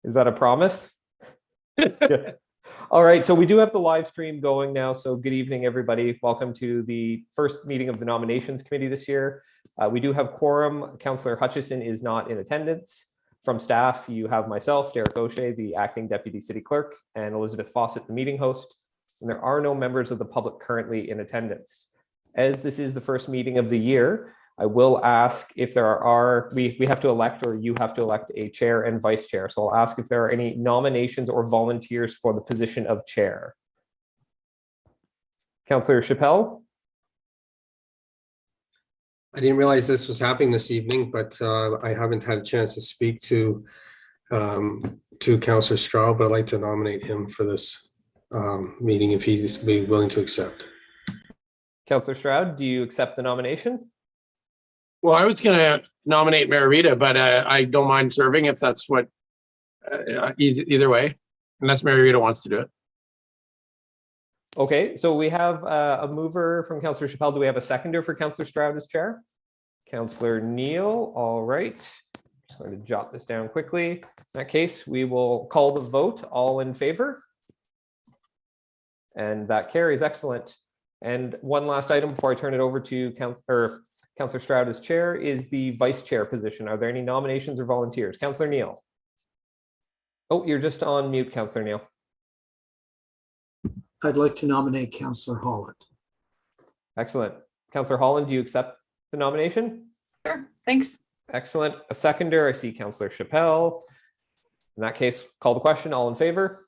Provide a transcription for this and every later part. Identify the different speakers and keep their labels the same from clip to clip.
Speaker 1: Is that a promise? Good. All right, so we do have the live stream going now. So good evening, everybody. Welcome to the first meeting of the nominations committee this year. We do have quorum. Councillor Hutchison is not in attendance. From staff, you have myself, Derek O'Shea, the acting deputy city clerk, and Elizabeth Fawcett, the meeting host. And there are no members of the public currently in attendance. As this is the first meeting of the year, I will ask if there are, we have to elect, or you have to elect, a chair and vice chair. So I'll ask if there are any nominations or volunteers for the position of chair. Councillor Chappelle?
Speaker 2: I didn't realize this was happening this evening, but I haven't had a chance to speak to Councillor Stroud, but I'd like to nominate him for this meeting if he's willing to accept.
Speaker 1: Councillor Stroud, do you accept the nomination?
Speaker 3: Well, I was going to nominate Marita, but I don't mind serving if that's what, either way, unless Marita wants to do it.
Speaker 1: Okay, so we have a mover from Councillor Chappelle. Do we have a seconder for Councillor Stroud as chair? Councillor Neal, all right. Just going to jot this down quickly. In that case, we will call the vote. All in favor? And that carries, excellent. And one last item before I turn it over to Councillor Stroud as chair is the vice chair position. Are there any nominations or volunteers? Councillor Neal. Oh, you're just on mute, Councillor Neal.
Speaker 4: I'd like to nominate Councillor Holland.
Speaker 1: Excellent. Councillor Holland, do you accept the nomination?
Speaker 5: Sure, thanks.
Speaker 1: Excellent. A seconder, I see Councillor Chappelle. In that case, call the question. All in favor?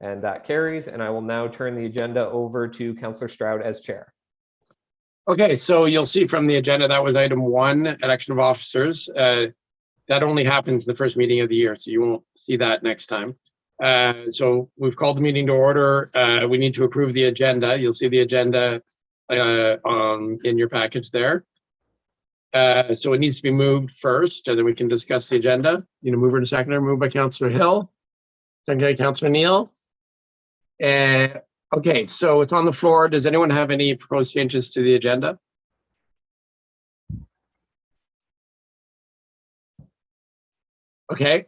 Speaker 1: And that carries. And I will now turn the agenda over to Councillor Stroud as chair.
Speaker 3: Okay, so you'll see from the agenda, that was item 1, election of officers. That only happens the first meeting of the year, so you won't see that next time. So we've called the meeting to order. We need to approve the agenda. You'll see the agenda in your package there. So it needs to be moved first, and then we can discuss the agenda. You know, mover and seconder, moved by Councillor Hill, seconded by Councillor Neal. Okay, so it's on the floor. Does anyone have any proposed changes to the agenda? Okay,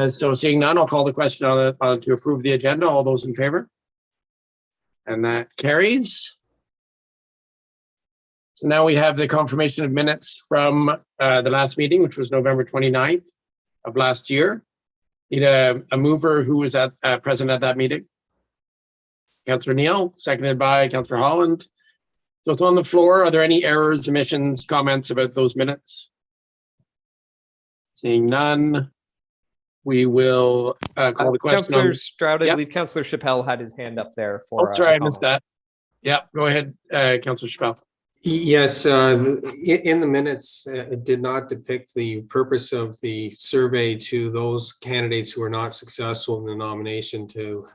Speaker 3: so seeing none, I'll call the question on to approve the agenda. All those in favor? And that carries. So now we have the confirmation of minutes from the last meeting, which was November 29th of last year. Need a mover who was present at that meeting. Councillor Neal, seconded by Councillor Holland. So it's on the floor. Are there any errors, omissions, comments about those minutes? Seeing none, we will call the question.
Speaker 1: Councillor Stroud, I
Speaker 3: Yep.
Speaker 1: believe Councillor Chappelle had his hand up there for.
Speaker 3: Oh, sorry, I missed that. Yeah, go ahead, Councillor Chappelle.
Speaker 2: Yes, in the minutes, it did not depict the purpose of the survey to those candidates who were not successful in the nomination to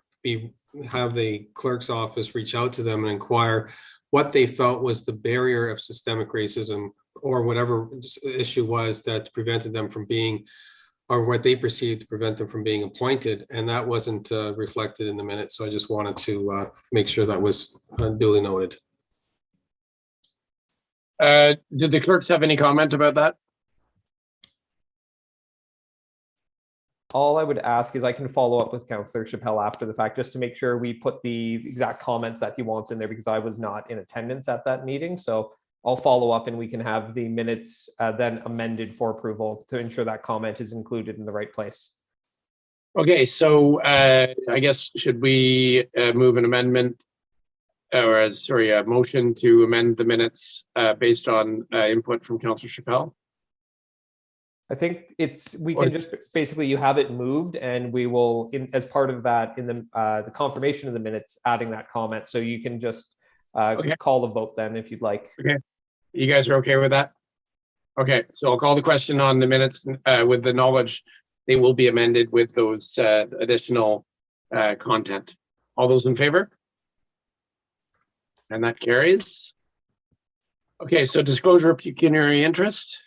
Speaker 2: have the clerk's office reach out to them and inquire what they felt was the barrier of systemic racism or whatever issue was that prevented them from being, or what they perceived to prevent them from being appointed. And that wasn't reflected in the minutes. So I just wanted to make sure that was duly noted.
Speaker 3: Did the clerks have any comment about that?
Speaker 1: All I would ask is I can follow up with Councillor Chappelle after the fact, just to make sure we put the exact comments that he wants in there, because I was not in attendance at that meeting. So I'll follow up and we can have the minutes then amended for approval to ensure that comment is included in the right place.
Speaker 3: Okay, so I guess should we move an amendment or a motion to amend the minutes based on input from Councillor Chappelle?
Speaker 1: I think we can just basically, you have it moved and we will, as part of that, in the confirmation of the minutes, adding that comment. So you can just call the vote then if you'd like. Okay,
Speaker 3: you guys are okay with that? Okay, so I'll call the question on the minutes with the knowledge they will be amended with those additional content. All those in favor? And that carries. Okay, so disclosure of pecuniary interest.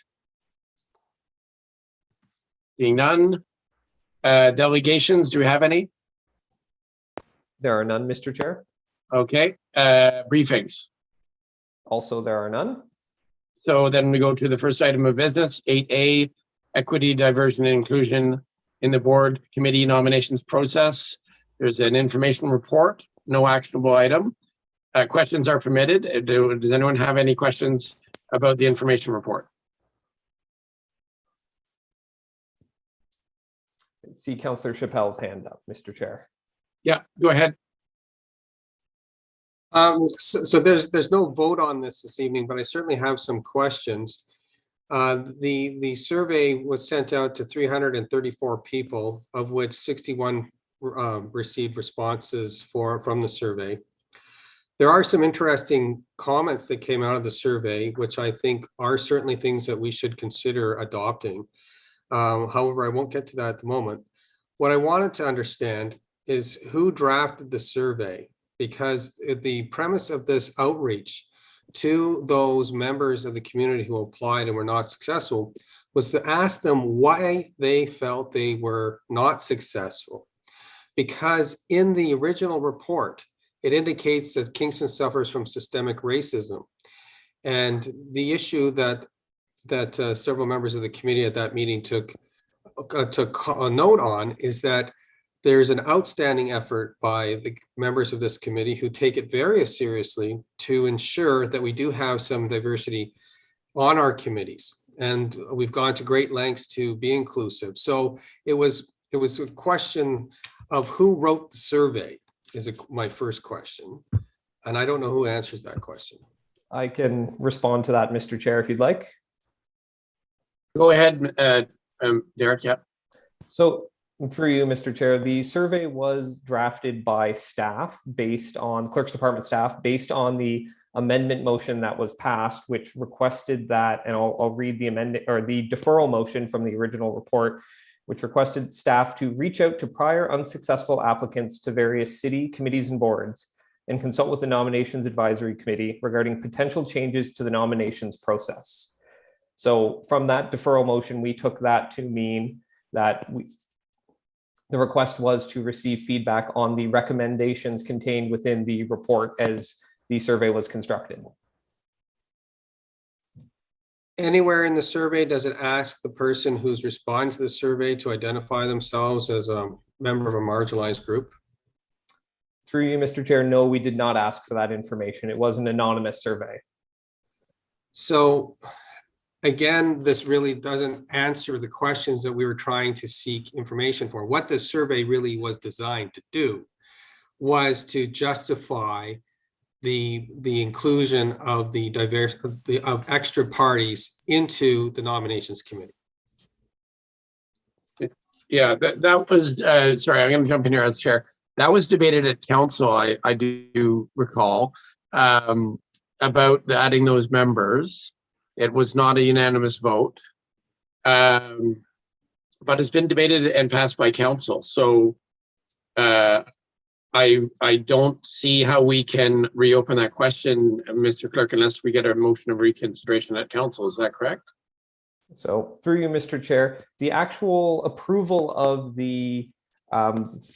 Speaker 3: Seeing none. Delegations, do we have any?
Speaker 1: There are none, Mr. Chair.
Speaker 3: Okay, briefings.
Speaker 1: Also, there are none.
Speaker 3: So then we go to the first item of business, 8A, equity, diversion, and inclusion in the board committee nominations process. There's an information report, no actionable item. Questions are permitted. Does anyone have any questions about the information report?
Speaker 1: See Councillor Chappelle's hand up, Mr. Chair.
Speaker 3: Yeah, go ahead.
Speaker 2: So there's no vote on this evening, but I certainly have some questions. The survey was sent out to 334 people, of which 61 received responses from the survey. There are some interesting comments that came out of the survey, which I think are certainly things that we should consider adopting. However, I won't get to that at the moment. What I wanted to understand is who drafted the survey, because the premise of this outreach to those members of the community who applied and were not successful was to ask them why they felt they were not successful. Because in the original report, it indicates that Kingston suffers from systemic racism. And the issue that several members of the committee at that meeting took a note on is that there's an outstanding effort by the members of this committee who take it very seriously to ensure that we do have some diversity on our committees. And we've gone to great lengths to be inclusive. So it was a question of who wrote the survey is my first question. And I don't know who answers that question.
Speaker 1: I can respond to that, Mr. Chair, if you'd like.
Speaker 3: Go ahead, Derek. Yeah.
Speaker 1: So through you, Mr. Chair, the survey was drafted by staff based on Clerk's Department staff based on the amendment motion that was passed, which requested that, and I'll read the amendment or the deferral motion from the original report, which requested staff to reach out to prior unsuccessful applicants to various city committees and boards and consult with the Nominations Advisory Committee regarding potential changes to the nominations process. So from that deferral motion, we took that to mean that the request was to receive feedback on the recommendations contained within the report as the survey was constructed.
Speaker 2: Anywhere in the survey, does it ask the person who's responding to the survey to identify themselves as a member of a marginalized group?
Speaker 1: Through you, Mr. Chair, no, we did not ask for that information. It was an anonymous survey.
Speaker 2: So again, this really doesn't answer the questions that we were trying to seek information for. What this survey really was designed to do was to justify the inclusion of of extra parties into the nominations committee.
Speaker 3: Yeah, that was, sorry, I'm going to jump in here as chair. That was debated at council, I do recall, about adding those members. It was not a unanimous vote, but it's been debated and passed by council. So I don't see how we can reopen that question, Mr. Clerk, unless we get a motion of reconsideration at council. Is that correct?
Speaker 1: So through you, Mr. Chair, the actual approval of the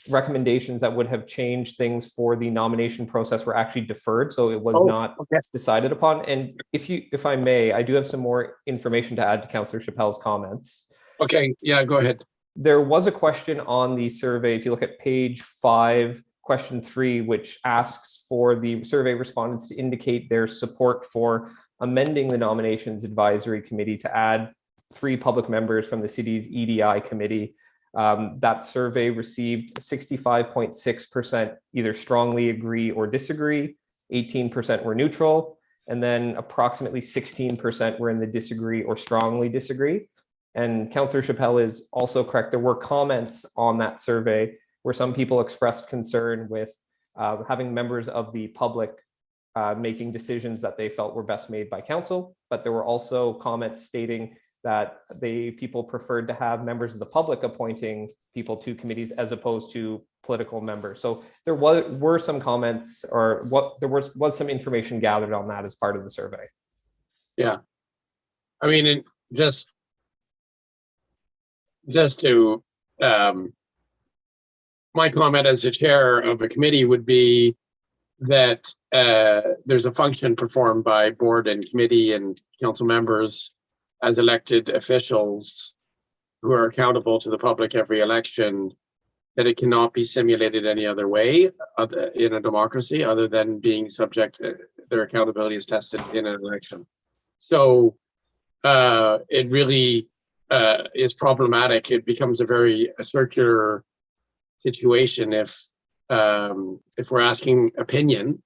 Speaker 1: recommendations that would have changed things for the nomination process were actually deferred, so it was not decided upon. And if I may, I do have some more information to add to Councillor Chappelle's comments.
Speaker 3: Okay, yeah, go ahead.
Speaker 1: There was a question on the survey, if you look at page 5, question 3, which asks for the survey respondents to indicate their support for amending the Nominations Advisory Committee to add 3 public members from the city's EDI committee. That survey received 65.6% either strongly agree or disagree, 18% were neutral, and then approximately 16% were in the disagree or strongly disagree. And Councillor Chappelle is also correct. There were comments on that survey where some people expressed concern with having members of the public making decisions that they felt were best made by council. But there were also comments stating that people preferred to have members of the public appointing people to committees as opposed to political members. So there were some comments, or there was some information gathered on that as part of the survey.
Speaker 3: Yeah, I mean, just to my comment as the chair of a committee would be that there's a function performed by board and committee and council members as elected officials who are accountable to the public every election, that it cannot be simulated any other way in a democracy other than being subject, their accountability is tested in an election. So it really is problematic. It becomes a circular situation if we're asking opinion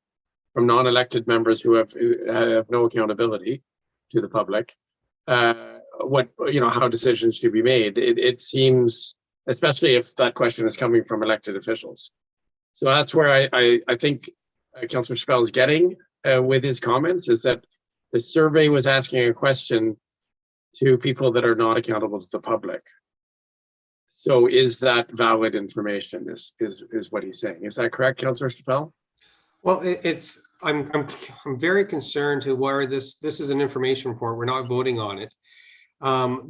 Speaker 3: from non-elected members who have no accountability to the public, how decisions should be made. It seems, especially if that question is coming from elected officials. So that's where I think Councillor Chappelle is getting with his comments, is that the survey was asking a question to people that are not accountable to the public. So is that valid information is what he's saying. Is that correct, Councillor Chappelle?
Speaker 2: Well, I'm very concerned to where this is an information report. We're not voting on it.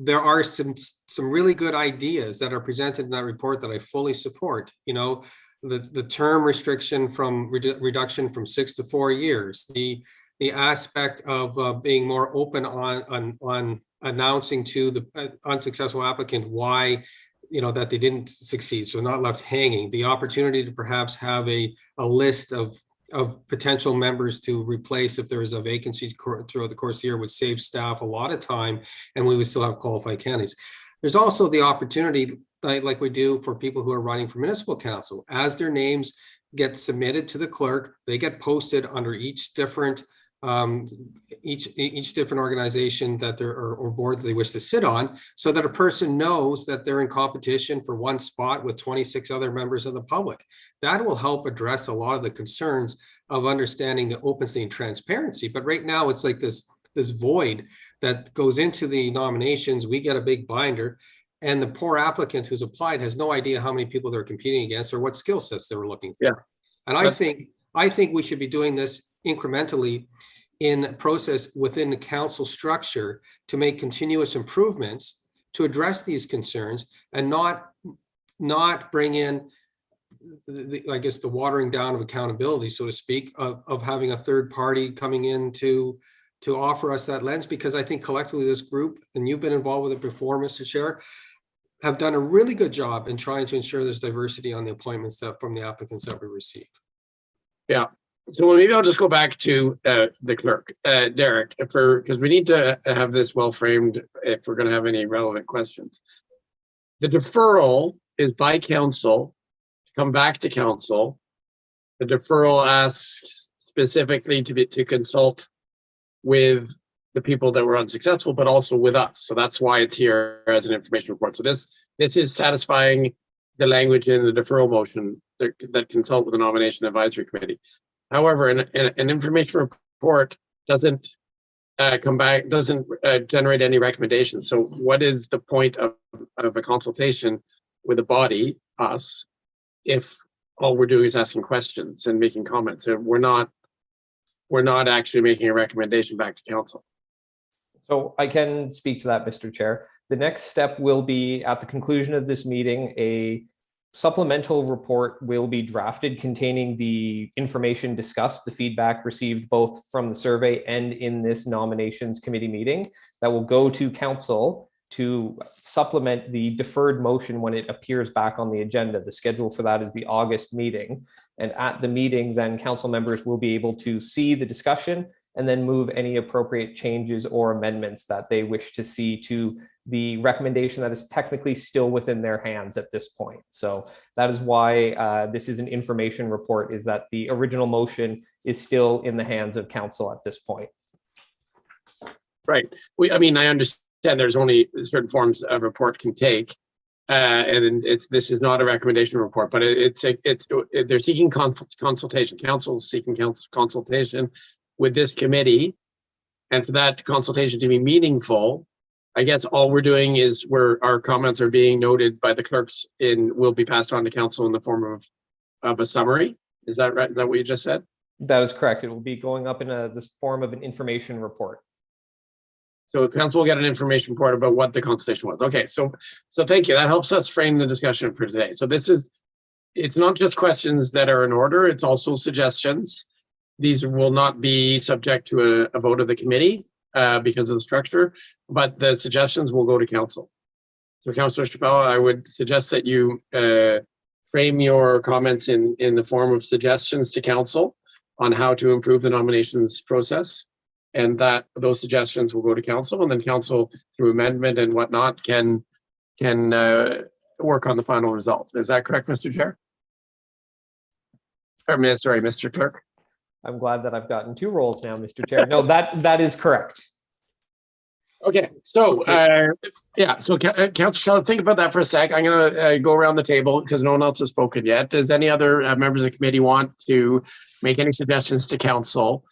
Speaker 2: There are some really good ideas that are presented in that report that I fully support. The term restriction from reduction from 6 to 4 years, the aspect of being more open on announcing to the unsuccessful applicant why that they didn't succeed, so not left hanging, the opportunity to perhaps have a list of potential members to replace if there is a vacancy throughout the course of the year would save staff a lot of time, and we would still have qualified candidates. There's also the opportunity, like we do for people who are running for municipal council, as their names get submitted to the clerk, they get posted under each different organization that or board that they wish to sit on, so that a person knows that they're in competition for one spot with 26 other members of the public. That will help address a lot of the concerns of understanding the openness and transparency. But right now it's like this void that goes into the nominations. We get a big binder, and the poor applicant who's applied has no idea how many people they're competing against or what skill sets they were looking for. Yeah. And I think we should be doing this incrementally in process within the council structure to make continuous improvements to address these concerns, and not bring in the watering down of accountability, so to speak, of having a third party coming in to offer us that lens. Because I think collectively this group, and you've been involved with it before, Mr. Chair, have done a really good job in trying to ensure there's diversity on the appointments from the applicants that we receive.
Speaker 3: Yeah. So maybe I'll just go back to the clerk, Derek, because we need to have this well framed if we're going to have any relevant questions. The deferral is by council to come back to council. The deferral asks specifically to consult with the people that were unsuccessful, but also with us. So that's why it's here as an information report. So this is satisfying the language in the deferral motion that consult with the nomination advisory committee. However, an information report doesn't generate any recommendations. So what is the point of a consultation with a body, us, if all we're doing is asking questions and making comments? And we're not actually making a recommendation back to council.
Speaker 1: So I can speak to that, Mr. Chair. The next step will be, at the conclusion of this meeting, a supplemental report will be drafted containing the information discussed, the feedback received both from the survey and in this nominations committee meeting, that will go to council to supplement the deferred motion when it appears back on the agenda. The schedule for that is the August meeting. And at the meeting, then council members will be able to see the discussion and then move any appropriate changes or amendments that they wish to see to the recommendation that is technically still within their hands at this point. So that is why this is an information report, is that the original motion is still in the hands of council at this point.
Speaker 3: Right. I understand there's only certain forms a report can take, and this is not a recommendation report, but they're seeking consultation. Council is seeking consultation with this committee, and for that consultation to be meaningful, I guess all we're doing is our comments are being noted by the clerks will be passed on to council in the form of a summary. Is that right? Is that what you just said?
Speaker 1: That is correct. It will be going up in this form of an information report.
Speaker 3: So council will get an information report about what the consultation was. Okay, so thank you. That helps us frame the discussion for today. So it's not just questions that are in order, it's also suggestions. These will not be subject to a vote of the committee because of the structure, but the suggestions will go to council. So Councillor Chappelle, I would suggest that you frame your comments in the form of suggestions to council on how to improve the nominations process. And that those suggestions will go to council, and then council through amendment and whatnot can work on the final result. Is that correct, Mr. Chair? Or, sorry, Mr. Clerk.
Speaker 1: I'm glad that I've gotten two roles now, Mr. Chair. No, that is correct.
Speaker 3: Okay, so yeah, so Councillor Shell, think about that for a sec. I'm gonna go around the table because no one else has spoken yet. Does any other members of the committee want to make any suggestions to council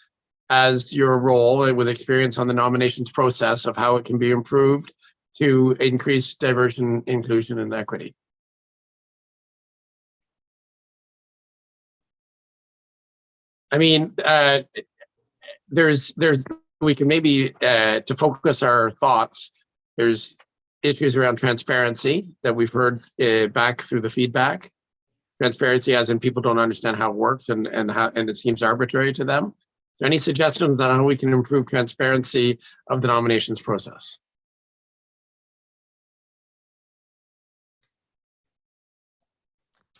Speaker 3: as your role with experience on the nominations process of how it can be improved to increase diversity, inclusion, and equity? I mean, we can maybe, to focus our thoughts, there's issues around transparency that we've heard back through the feedback. Transparency as in people don't understand how it works and it seems arbitrary to them. So any suggestions on how we can improve transparency of the nominations process?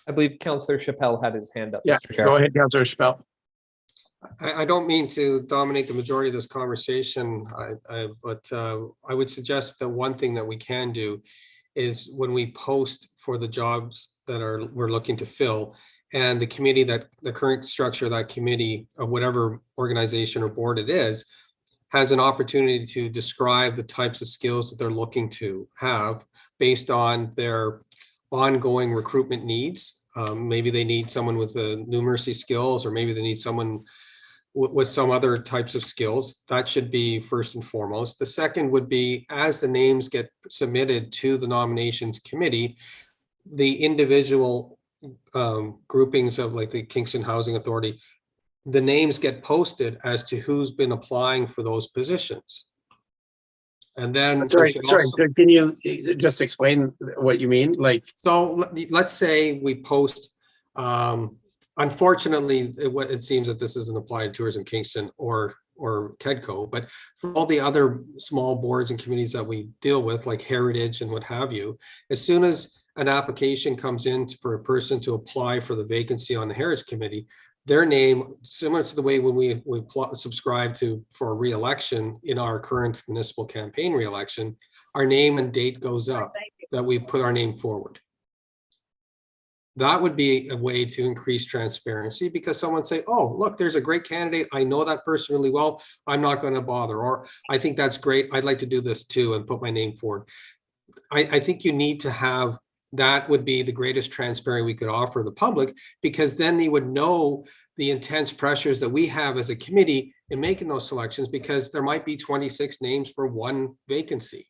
Speaker 1: I believe Councillor Chappelle had his hand up,
Speaker 3: Yeah,
Speaker 1: Mr. Chair.
Speaker 3: go ahead, Councillor Chappelle.
Speaker 2: I don't mean to dominate the majority of this conversation, but I would suggest that one thing that we can do is when we post for the jobs that we're looking to fill, and the committee, that the current structure of that committee, of whatever organization or board it is, has an opportunity to describe the types of skills that they're looking to have based on their ongoing recruitment needs. Maybe they need someone with numeracy skills, or maybe they need someone with some other types of skills. That should be first and foremost. The second would be, as the names get submitted to the nominations committee, the individual groupings of, like, the Kingston Housing Authority, the names get posted as to who's been applying for those positions. And then
Speaker 3: sorry, so can you just explain what you mean? Like,
Speaker 2: so let's say we post, unfortunately, it seems that this isn't applied to Tourism Kingston or KEDCO, but for all the other small boards and committees that we deal with, like Heritage and what have you, as soon as an application comes in for a person to apply for the vacancy on the Heritage Committee, their name, similar to the way when we subscribe for a re-election in our current municipal campaign re-election, our name and date goes up that we put our name forward. That would be a way to increase transparency, because someone say, oh, look, there's a great candidate. I know that person really well. I'm not going to bother. Or I think that's great. I'd like to do this too, and put my name forward. I think you need to have, that would be the greatest transparency we could offer the public, because then they would know the intense pressures that we have as a committee in making those selections, because there might be 26 names for one vacancy.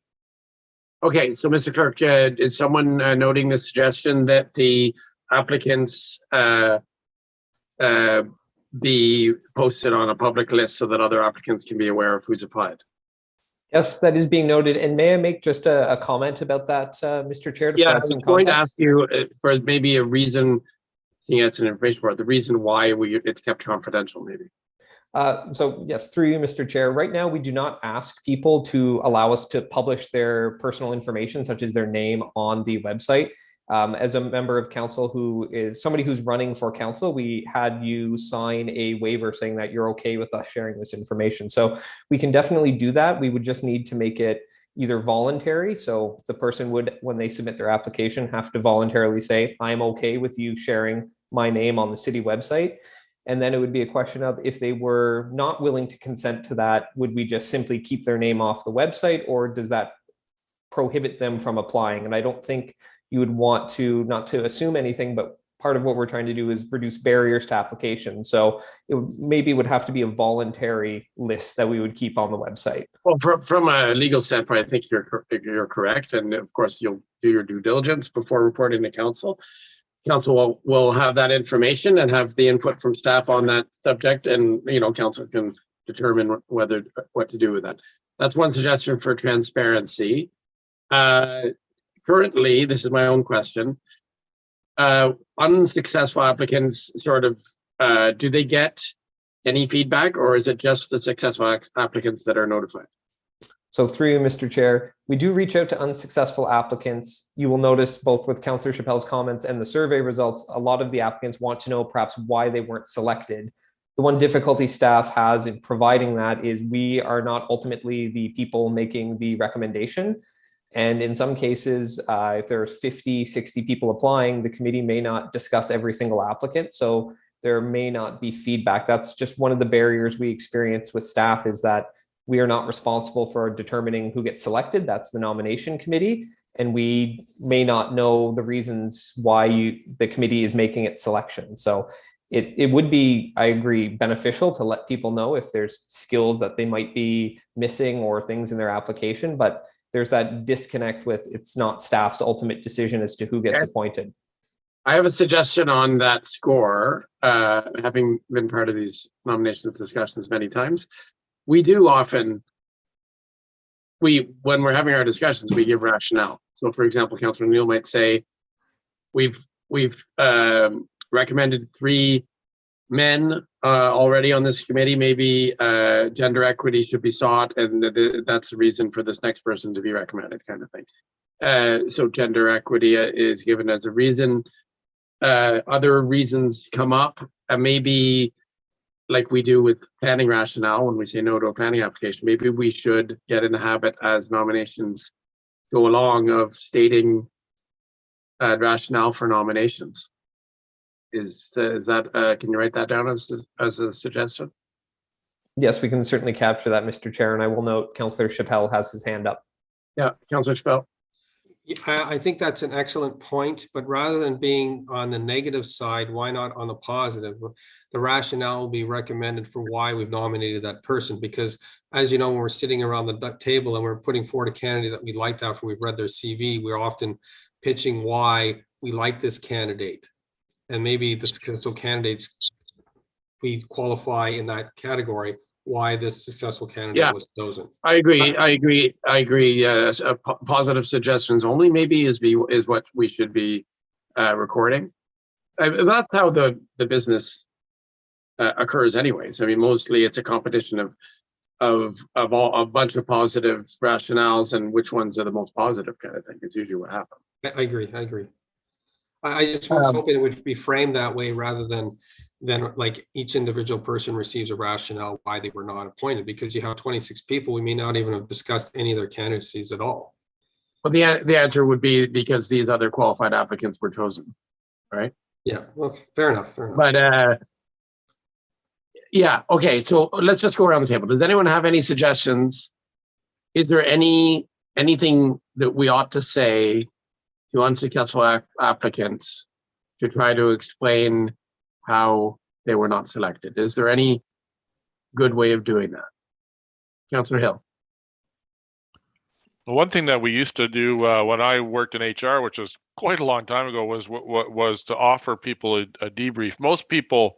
Speaker 3: okay, so Mr. Clerk, is someone noting the suggestion that the applicants be posted on a public list so that other applicants can be aware of who's applied?
Speaker 1: Yes, that is being noted. And may I make just a comment about that, Mr. Chair, to
Speaker 3: Yeah, I
Speaker 1: provide some
Speaker 3: was going to
Speaker 1: context?
Speaker 3: ask you for maybe a reason, seeing it's an information board, the reason why it's kept confidential, maybe.
Speaker 1: So yes, through you, Mr. Chair, right now we do not ask people to allow us to publish their personal information, such as their name, on the website. As a member of council who is somebody who's running for council, we had you sign a waiver saying that you're okay with us sharing this information. So we can definitely do that. We would just need to make it either voluntary. So the person would, when they submit their application, have to voluntarily say, I'm okay with you sharing my name on the city website. And then it would be a question of, if they were not willing to consent to that, would we just simply keep their name off the website, or does that prohibit them from applying? And I don't think you would want to, not to assume anything, but part of what we're trying to do is reduce barriers to application. So it would have to be a voluntary list that we would keep on the website.
Speaker 3: Well, from a legal standpoint, I think you're correct. And of course, you'll do your due diligence before reporting to council. Council will have that information and have the input from staff on that subject, and council can determine what to do with that. That's one suggestion for transparency. Currently, this is my own question. Unsuccessful applicants sort of, do they get any feedback, or is it just the successful applicants that are notified?
Speaker 1: So through you, Mr. Chair, we do reach out to unsuccessful applicants. You will notice both with Councillor Chappelle's comments and the survey results, a lot of the applicants want to know perhaps why they weren't selected. The one difficulty staff has in providing that is we are not ultimately the people making the recommendation. And in some cases, if there's 50, 60 people applying, the committee may not discuss every single applicant. So there may not be feedback. That's just one of the barriers we experience with staff, is that we are not responsible for determining who gets selected. That's the nomination committee. And we may not know the reasons why the committee is making its selection. So it would be, I agree, beneficial to let people know if there's skills that they might be missing or things in their application, but there's that disconnect with it's not staff's ultimate decision as to who gets appointed.
Speaker 3: I have a suggestion on that score, having been part of these nominations discussions many times. We do often, when we're having our discussions, we give rationale. So for example, Councillor Neal might say, we've recommended 3 men already on this committee, maybe gender equity should be sought, and that's the reason for this next person to be recommended, kind of thing. So gender equity is given as a reason. Other reasons come up, maybe like we do with planning rationale when we say no to a planning application, maybe we should get in the habit as nominations go along of stating rationale for nominations. Is that, can you write that down as a suggestion?
Speaker 1: Yes, we can certainly capture that, Mr. Chair. And I will note Councillor Chappelle has his hand up.
Speaker 3: Yeah, Councillor Chappelle.
Speaker 2: I think that's an excellent point, but rather than being on the negative side, why not on the positive? The rationale will be recommended for why we've nominated that person, because as you know, when we're sitting around the table and we're putting forward a candidate that we liked after we've read their CV, we're often pitching why we like this candidate. And maybe the successful candidates, we qualify in that category, why this successful candidate was chosen. I
Speaker 3: agree. Positive suggestions only maybe is what we should be recording. That's how the business occurs anyways. I mean, mostly it's a competition of a bunch of positive rationales, and which ones are the most positive kind of thing. It's usually what happens.
Speaker 2: I agree. I just was hoping it would be framed that way rather than like each individual person receives a rationale why they were not appointed, because you have 26 people, we may not even have discussed any of their candidacies at all.
Speaker 3: Well, the answer would be because these other qualified applicants were chosen, right?
Speaker 2: Yeah, well, fair enough.
Speaker 3: But yeah, okay, so let's just go around the table. Does anyone have any suggestions? Is there anything that we ought to say to unsuccessful applicants to try to explain how they were not selected? Is there any good way of doing that? Councillor Hill.
Speaker 5: The one thing that we used to do when I worked in HR, which was quite a long time ago, was to offer people a debrief. Most people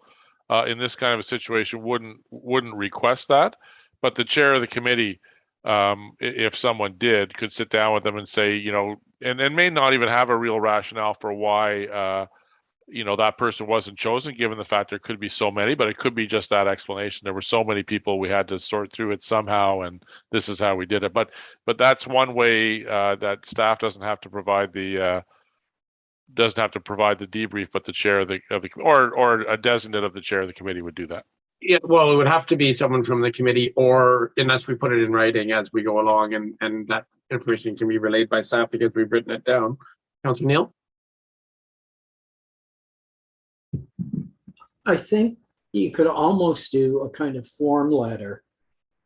Speaker 5: in this kind of a situation wouldn't request that, but the chair of the committee, if someone did, could sit down with them and say, you know, and may not even have a real rationale for why you know, that person wasn't chosen, given the fact there could be so many, but it could be just that explanation. There were so many people, we had to sort through it somehow, and this is how we did it. But that's one way that staff doesn't have to provide the debrief, but the chair of the or a designate of the chair of the committee would do that.
Speaker 3: Yeah, well, it would have to be someone from the committee, or unless we put it in writing as we go along, and that information can be relayed by staff because we've written it down. Councillor Neal.
Speaker 4: I think you could almost do a kind of form letter,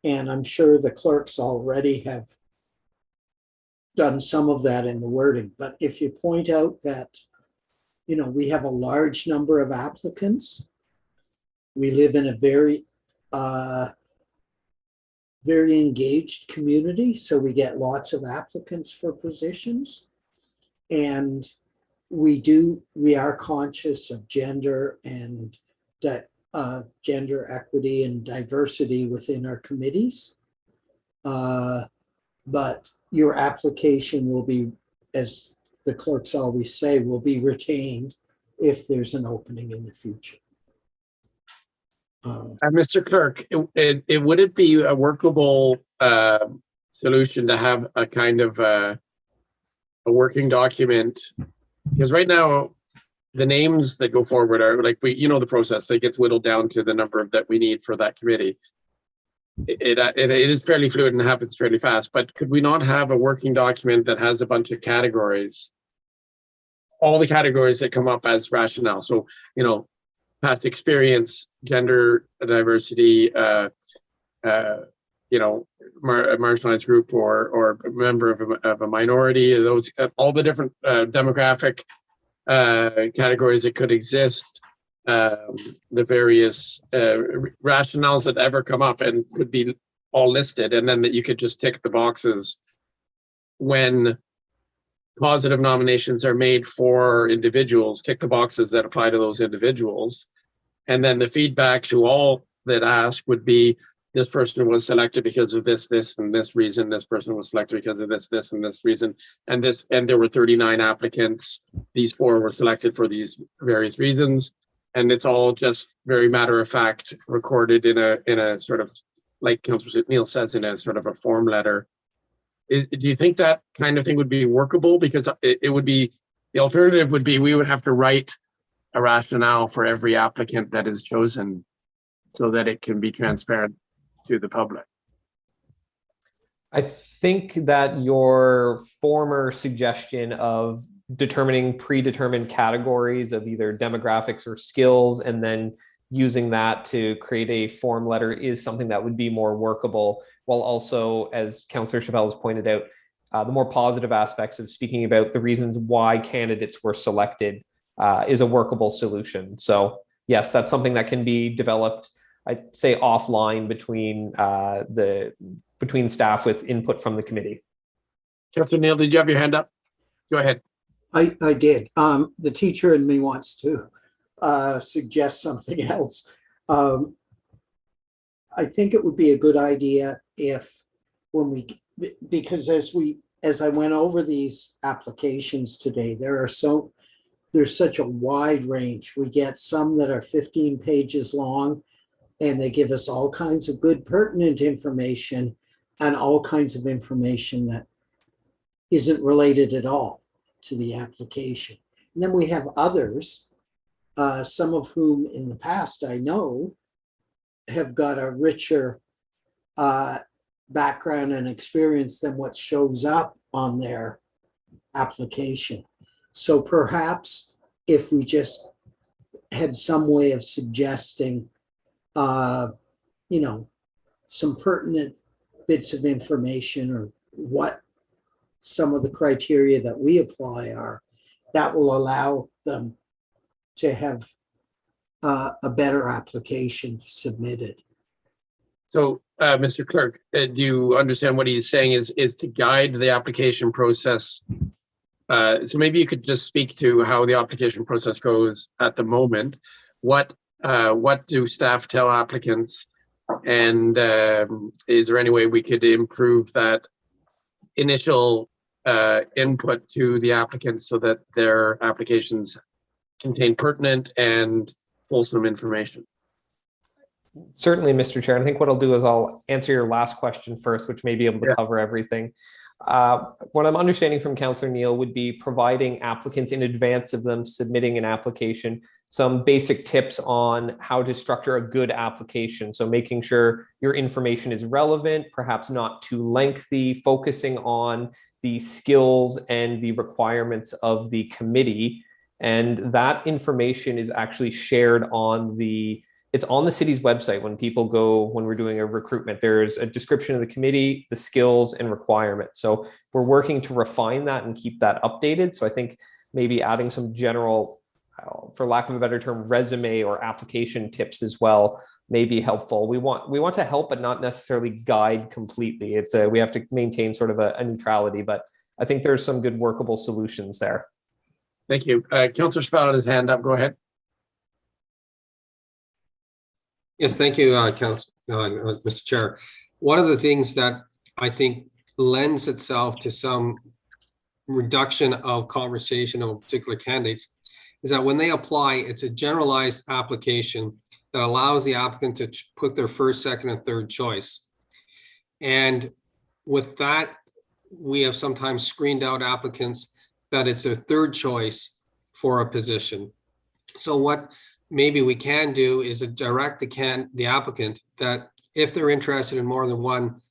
Speaker 4: and I'm sure the clerks already have done some of that in the wording. But if you point out that, you know, we have a large number of applicants, we live in a very engaged community, so we get lots of applicants for positions, and we are conscious of gender and gender equity and diversity within our committees. But your application will be, as the clerks always say, will be retained if there's an opening in the future.
Speaker 3: Mr. Clerk, would it be a workable solution to have a kind of a working document? Because right now, the names that go forward are like, the process, it gets whittled down to the number that we need for that committee. It is fairly fluid and happens fairly fast, but could we not have a working document that has a bunch of categories, all the categories that come up as rationale? So, past experience, gender diversity, marginalized group or a member of a minority, those all the different demographic categories that could exist, the various rationales that ever come up and could be all listed, and then that you could just tick the boxes when positive nominations are made for individuals, tick the boxes that apply to those individuals. And then the feedback to all that ask would be, this person was selected because of this, and this reason. This person was selected because of this, and this reason. And there were 39 applicants. These 4 were selected for these various reasons. And it's all just very matter of fact recorded in a sort of, like Councillor Neil says, in a sort of a form letter. Do you think that kind of thing would be workable? Because it would be, the alternative would be we would have to write a rationale for every applicant that is chosen so that it can be transparent to the public.
Speaker 1: I think that your former suggestion of determining predetermined categories of either demographics or skills and then using that to create a form letter is something that would be more workable, while also, as Councillor Chapelle has pointed out, the more positive aspects of speaking about the reasons why candidates were selected is a workable solution. So yes, that's something that can be developed, I'd say, offline between staff with input from the committee.
Speaker 3: Councillor Neil, did you have your hand up? Go ahead.
Speaker 4: I did. The teacher in me wants to suggest something else. I think it would be a good idea if because as I went over these applications today, there's such a wide range. We get some that are 15 pages long, and they give us all kinds of good pertinent information and all kinds of information that isn't related at all to the application. And then we have others, some of whom in the past I know have got a richer background and experience than what shows up on their application. So perhaps if we just had some way of suggesting, some pertinent bits of information or what some of the criteria that we apply are, that will allow them to have a better application submitted.
Speaker 3: So, Mr. Clerk, do you understand what he's saying is to guide the application process? So maybe you could just speak to how the application process goes at the moment. What do staff tell applicants? And is there any way we could improve that initial input to the applicants so that their applications contain pertinent and fulsome information?
Speaker 1: Certainly, Mr. Chair. I think what I'll do is I'll answer your last question first, which may be able to cover everything. What I'm understanding from Councillor Neil would be providing applicants in advance of them submitting an application some basic tips on how to structure a good application. So making sure your information is relevant, perhaps not too lengthy, focusing on the skills and the requirements of the committee. And that information is actually shared on it's on the city's website. When people go, when we're doing a recruitment, there's a description of the committee, the skills and requirements. So we're working to refine that and keep that updated. So I think maybe adding some general, for lack of a better term, resume or application tips as well may be helpful. We want to help, but not necessarily guide completely. We have to maintain sort of a neutrality, but I think there's some good workable solutions there.
Speaker 3: Thank you. Councillor Spell had his hand up. Go ahead.
Speaker 2: Yes, thank you, Mr. Chair. One of the things that I think lends itself to some reduction of conversation of particular candidates is that when they apply, it's a generalized application that allows the applicant to put their first, second, and third choice. And with that, we have sometimes screened out applicants that it's their third choice for a position. So what maybe we can do is direct the applicant that if they're interested in more than one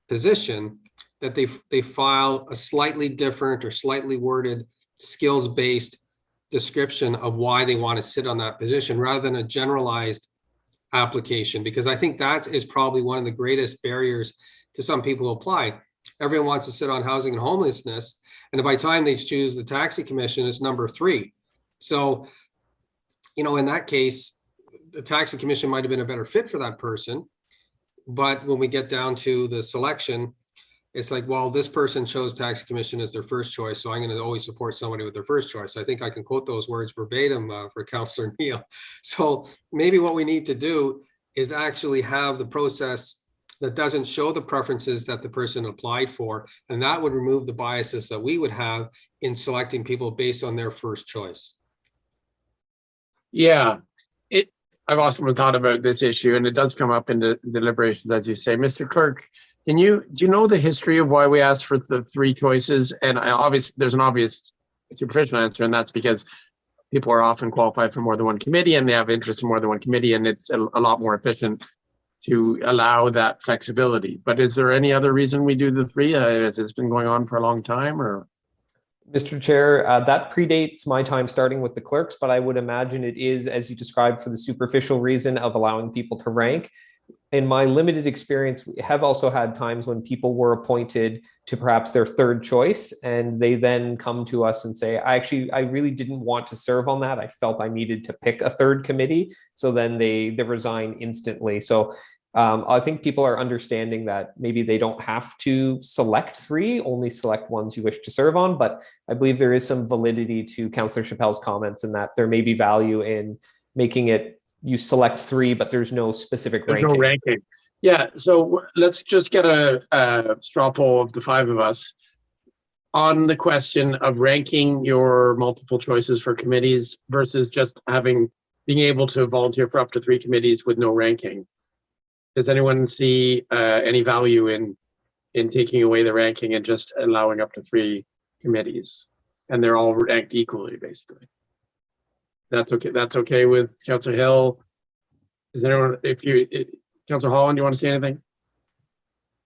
Speaker 2: position, that they file a slightly different or slightly worded skills-based description of why they want to sit on that position rather than a generalized application, because I think that is probably one of the greatest barriers to some people who apply. Everyone wants to sit on housing and homelessness, and by the time they choose the taxi commission, it's number 3. So, you know, in that case, the taxi commission might have been a better fit for that person. But when we get down to the selection, it's like, well, this person chose taxi commission as their first choice, so I'm going to always support somebody with their first choice. I think I can quote those words verbatim for Councillor Neal. So maybe what we need to do is actually have the process that doesn't show the preferences that the person applied for, and that would remove the biases that we would have in selecting people based on their first choice.
Speaker 3: Yeah, I've often thought about this issue, and it does come up in the deliberations, as you say. Mr. Clerk, do you know the history of why we asked for the 3 choices? And there's an obvious superficial answer, and that's because people are often qualified for more than one committee, and they have interest in more than one committee, and it's a lot more efficient to allow that flexibility. But is there any other reason we do the 3? Has it been going on for a long time, or?
Speaker 1: Mr. Chair, that predates my time starting with the clerks, but I would imagine it is, as you described, for the superficial reason of allowing people to rank. In my limited experience, we have also had times when people were appointed to perhaps their third choice, and they then come to us and say, I really didn't want to serve on that. I felt I needed to pick a third committee. So then they resign instantly. So I think people are understanding that maybe they don't have to select 3, only select ones you wish to serve on. But I believe there is some validity to Councillor Chappelle's comments in that there may be value in making it you select 3, but there's no specific ranking.
Speaker 3: No ranking. Yeah, so let's just get a straw poll of the 5 of us on the question of ranking your multiple choices for committees versus just being able to volunteer for up to 3 committees with no ranking. Does anyone see any value in taking away the ranking and just allowing up to 3 committees, and they're all ranked equally, basically? That's okay. That's okay with Councillor Hill. Is anyone? Councillor Holland, do you want to say anything?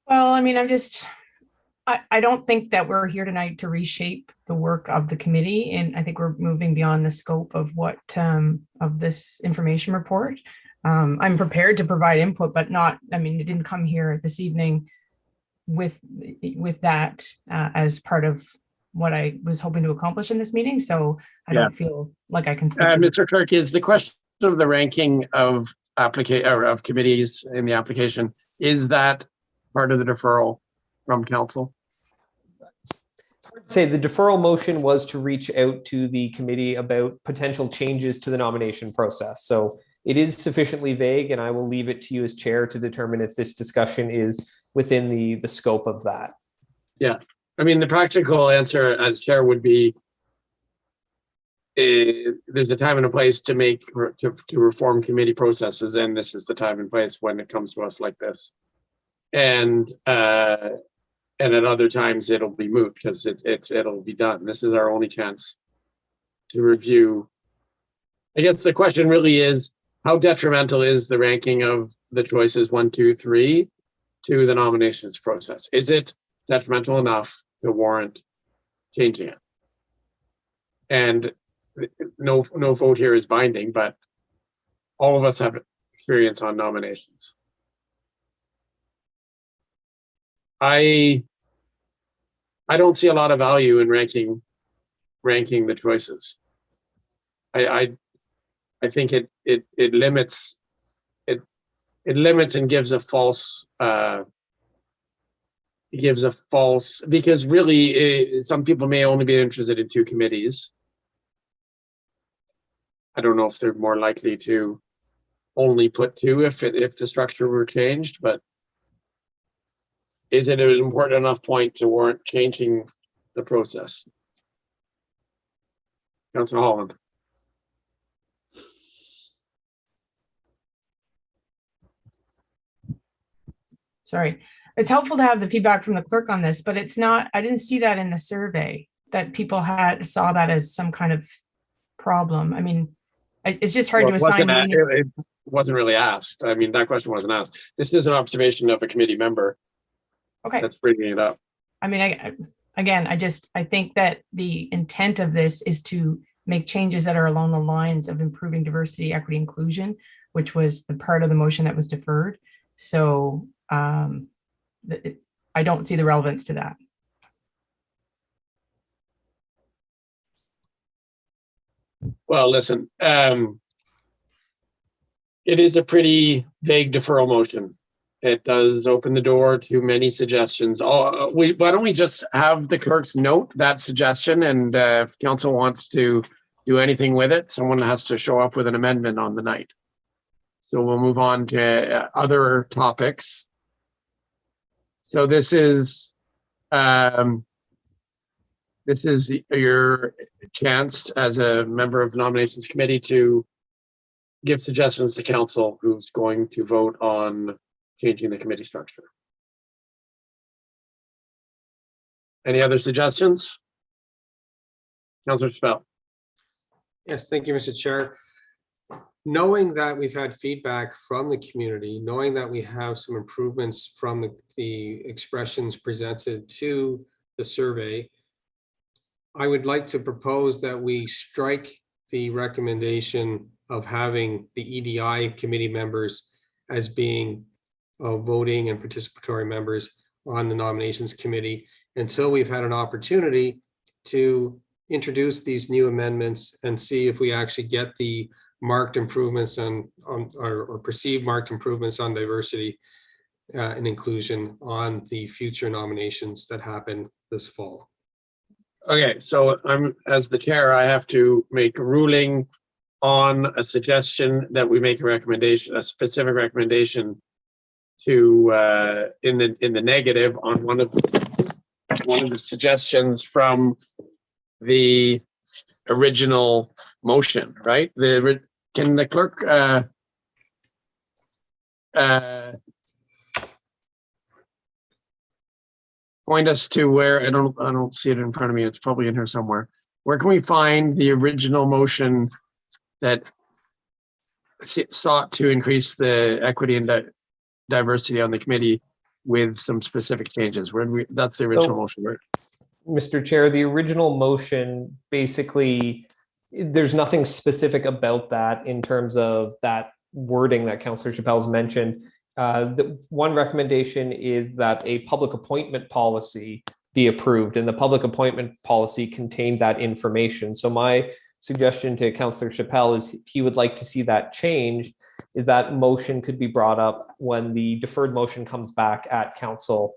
Speaker 6: Well, I mean, I don't think that we're here tonight to reshape the work of the committee, and I think we're moving beyond the scope of what of this information report. I'm prepared to provide input, but it didn't come here this evening with that as part of what I was hoping to accomplish in this meeting. So I don't feel like I can.
Speaker 3: Mr. Clerk, is the question of the ranking of committees in the application, is that part of the deferral from council?
Speaker 1: It's hard to say. The deferral motion was to reach out to the committee about potential changes to the nomination process. So it is sufficiently vague, and I will leave it to you as chair to determine if this discussion is within the scope of that.
Speaker 3: Yeah, I mean, the practical answer as chair would be there's a time and a place to reform committee processes, and this is the time and place when it comes to us like this. And at other times it'll be moot because it'll be done. This is our only chance to review. I guess the question really is, how detrimental is the ranking of the choices 1, 2, 3 to the nominations process? Is it detrimental enough to warrant changing it? And no vote here is binding, but all of us have experience on nominations. I don't see a lot of value in ranking the choices. I think it limits and gives a false because really some people may only be interested in 2 committees. I don't know if they're more likely to only put 2 if the structure were changed, but is it an important enough point to warrant changing the process? Councillor Holland.
Speaker 6: Sorry. it's helpful to have the feedback from the clerk on this, but it's not, I didn't see that in the survey, that people saw that as some kind of problem. I mean, it's just hard
Speaker 3: Well,
Speaker 6: to
Speaker 3: it wasn't
Speaker 6: assign
Speaker 3: a-
Speaker 6: meaning.
Speaker 3: it wasn't really asked. I mean, that question wasn't asked. This is an observation of a committee member
Speaker 6: Okay.
Speaker 3: that's bringing it up.
Speaker 6: I mean, I think that the intent of this is to make changes that are along the lines of improving diversity, equity, inclusion, which was the part of the motion that was deferred. So I don't see the relevance to that.
Speaker 3: Well, listen, it is a pretty vague deferral motion. It does open the door to many suggestions. Why don't we just have the clerks note that suggestion, and if council wants to do anything with it, someone has to show up with an amendment on the night. So we'll move on to other topics. So this is your chance as a member of the nominations committee to give suggestions to council who's going to vote on changing the committee structure. Any other suggestions? Councillor Spell.
Speaker 2: Yes, thank you, Mr. Chair. Knowing that we've had feedback from the community, knowing that we have some improvements from the expressions presented to the survey, I would like to propose that we strike the recommendation of having the EDI committee members as being voting and participatory members on the nominations committee until we've had an opportunity to introduce these new amendments and see if we actually get the marked improvements or perceived marked improvements on diversity and inclusion on the future nominations that happen this fall.
Speaker 3: Okay, so as the chair, I have to make a ruling on a suggestion that we make a recommendation, a specific recommendation to in the negative on one of the suggestions from the original motion, right? Can the clerk point us to where I don't see it in front of me. It's probably in here somewhere. Where can we find the original motion that sought to increase the equity and diversity on the committee with some specific changes? That's the original motion, right?
Speaker 1: Mr. Chair, the original motion, basically, there's nothing specific about that in terms of that wording that Councillor Chappelle's mentioned. The one recommendation is that a public appointment policy be approved, and the public appointment policy contained that information. So my suggestion to Councillor Chappelle is if he would like to see that changed, is that motion could be brought up when the deferred motion comes back at council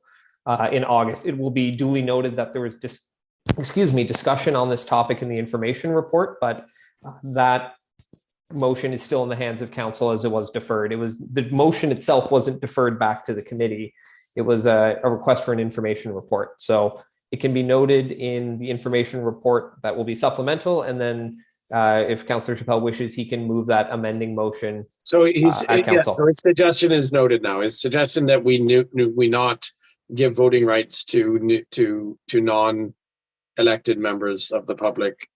Speaker 1: in August. It will be duly noted that there was discussion on this topic in the information report, but that motion is still in the hands of council as it was deferred. It was the motion itself wasn't deferred back to the committee. It was a request for an information report. So it can be noted in the information report that will be supplemental. And then if Councillor Chappelle wishes, he can move that amending motion. So
Speaker 3: his suggestion is noted now. His suggestion that we not give voting rights to non-elected members of the public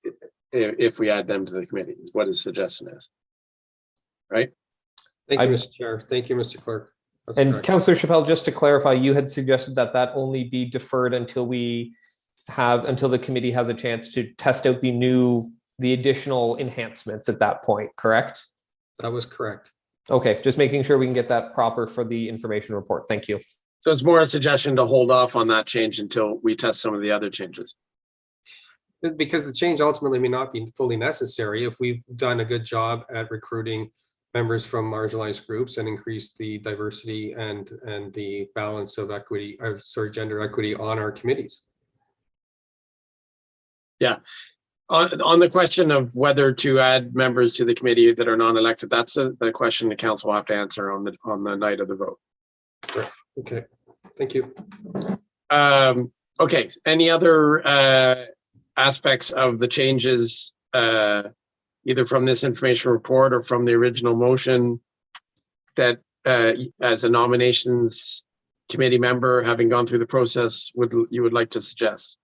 Speaker 3: if we add them to the committee is what his suggestion is. Right?
Speaker 2: Thank you, Mr. Chair. Thank you, Mr. Clerk. That's
Speaker 1: and
Speaker 2: correct.
Speaker 1: Councillor Chappelle, just to clarify, you had suggested that only be deferred until the committee has a chance to test out the additional enhancements at that point, correct?
Speaker 2: That was correct.
Speaker 1: Okay, just making sure we can get that proper for the information report. Thank you.
Speaker 3: So it's more a suggestion to hold off on that change until we test some of the other changes.
Speaker 2: Because the change ultimately may not be fully necessary if we've done a good job at recruiting members from marginalized groups and increased the diversity and the balance of gender equity on our committees.
Speaker 3: Yeah. On the question of whether to add members to the committee that are non-elected, that's the question the council will have to answer on the night of the vote.
Speaker 2: Right. Okay, thank you.
Speaker 3: Okay, any other aspects of the changes, either from this information report or from the original motion that as a nominations committee member, having gone through the process, you would like to suggest?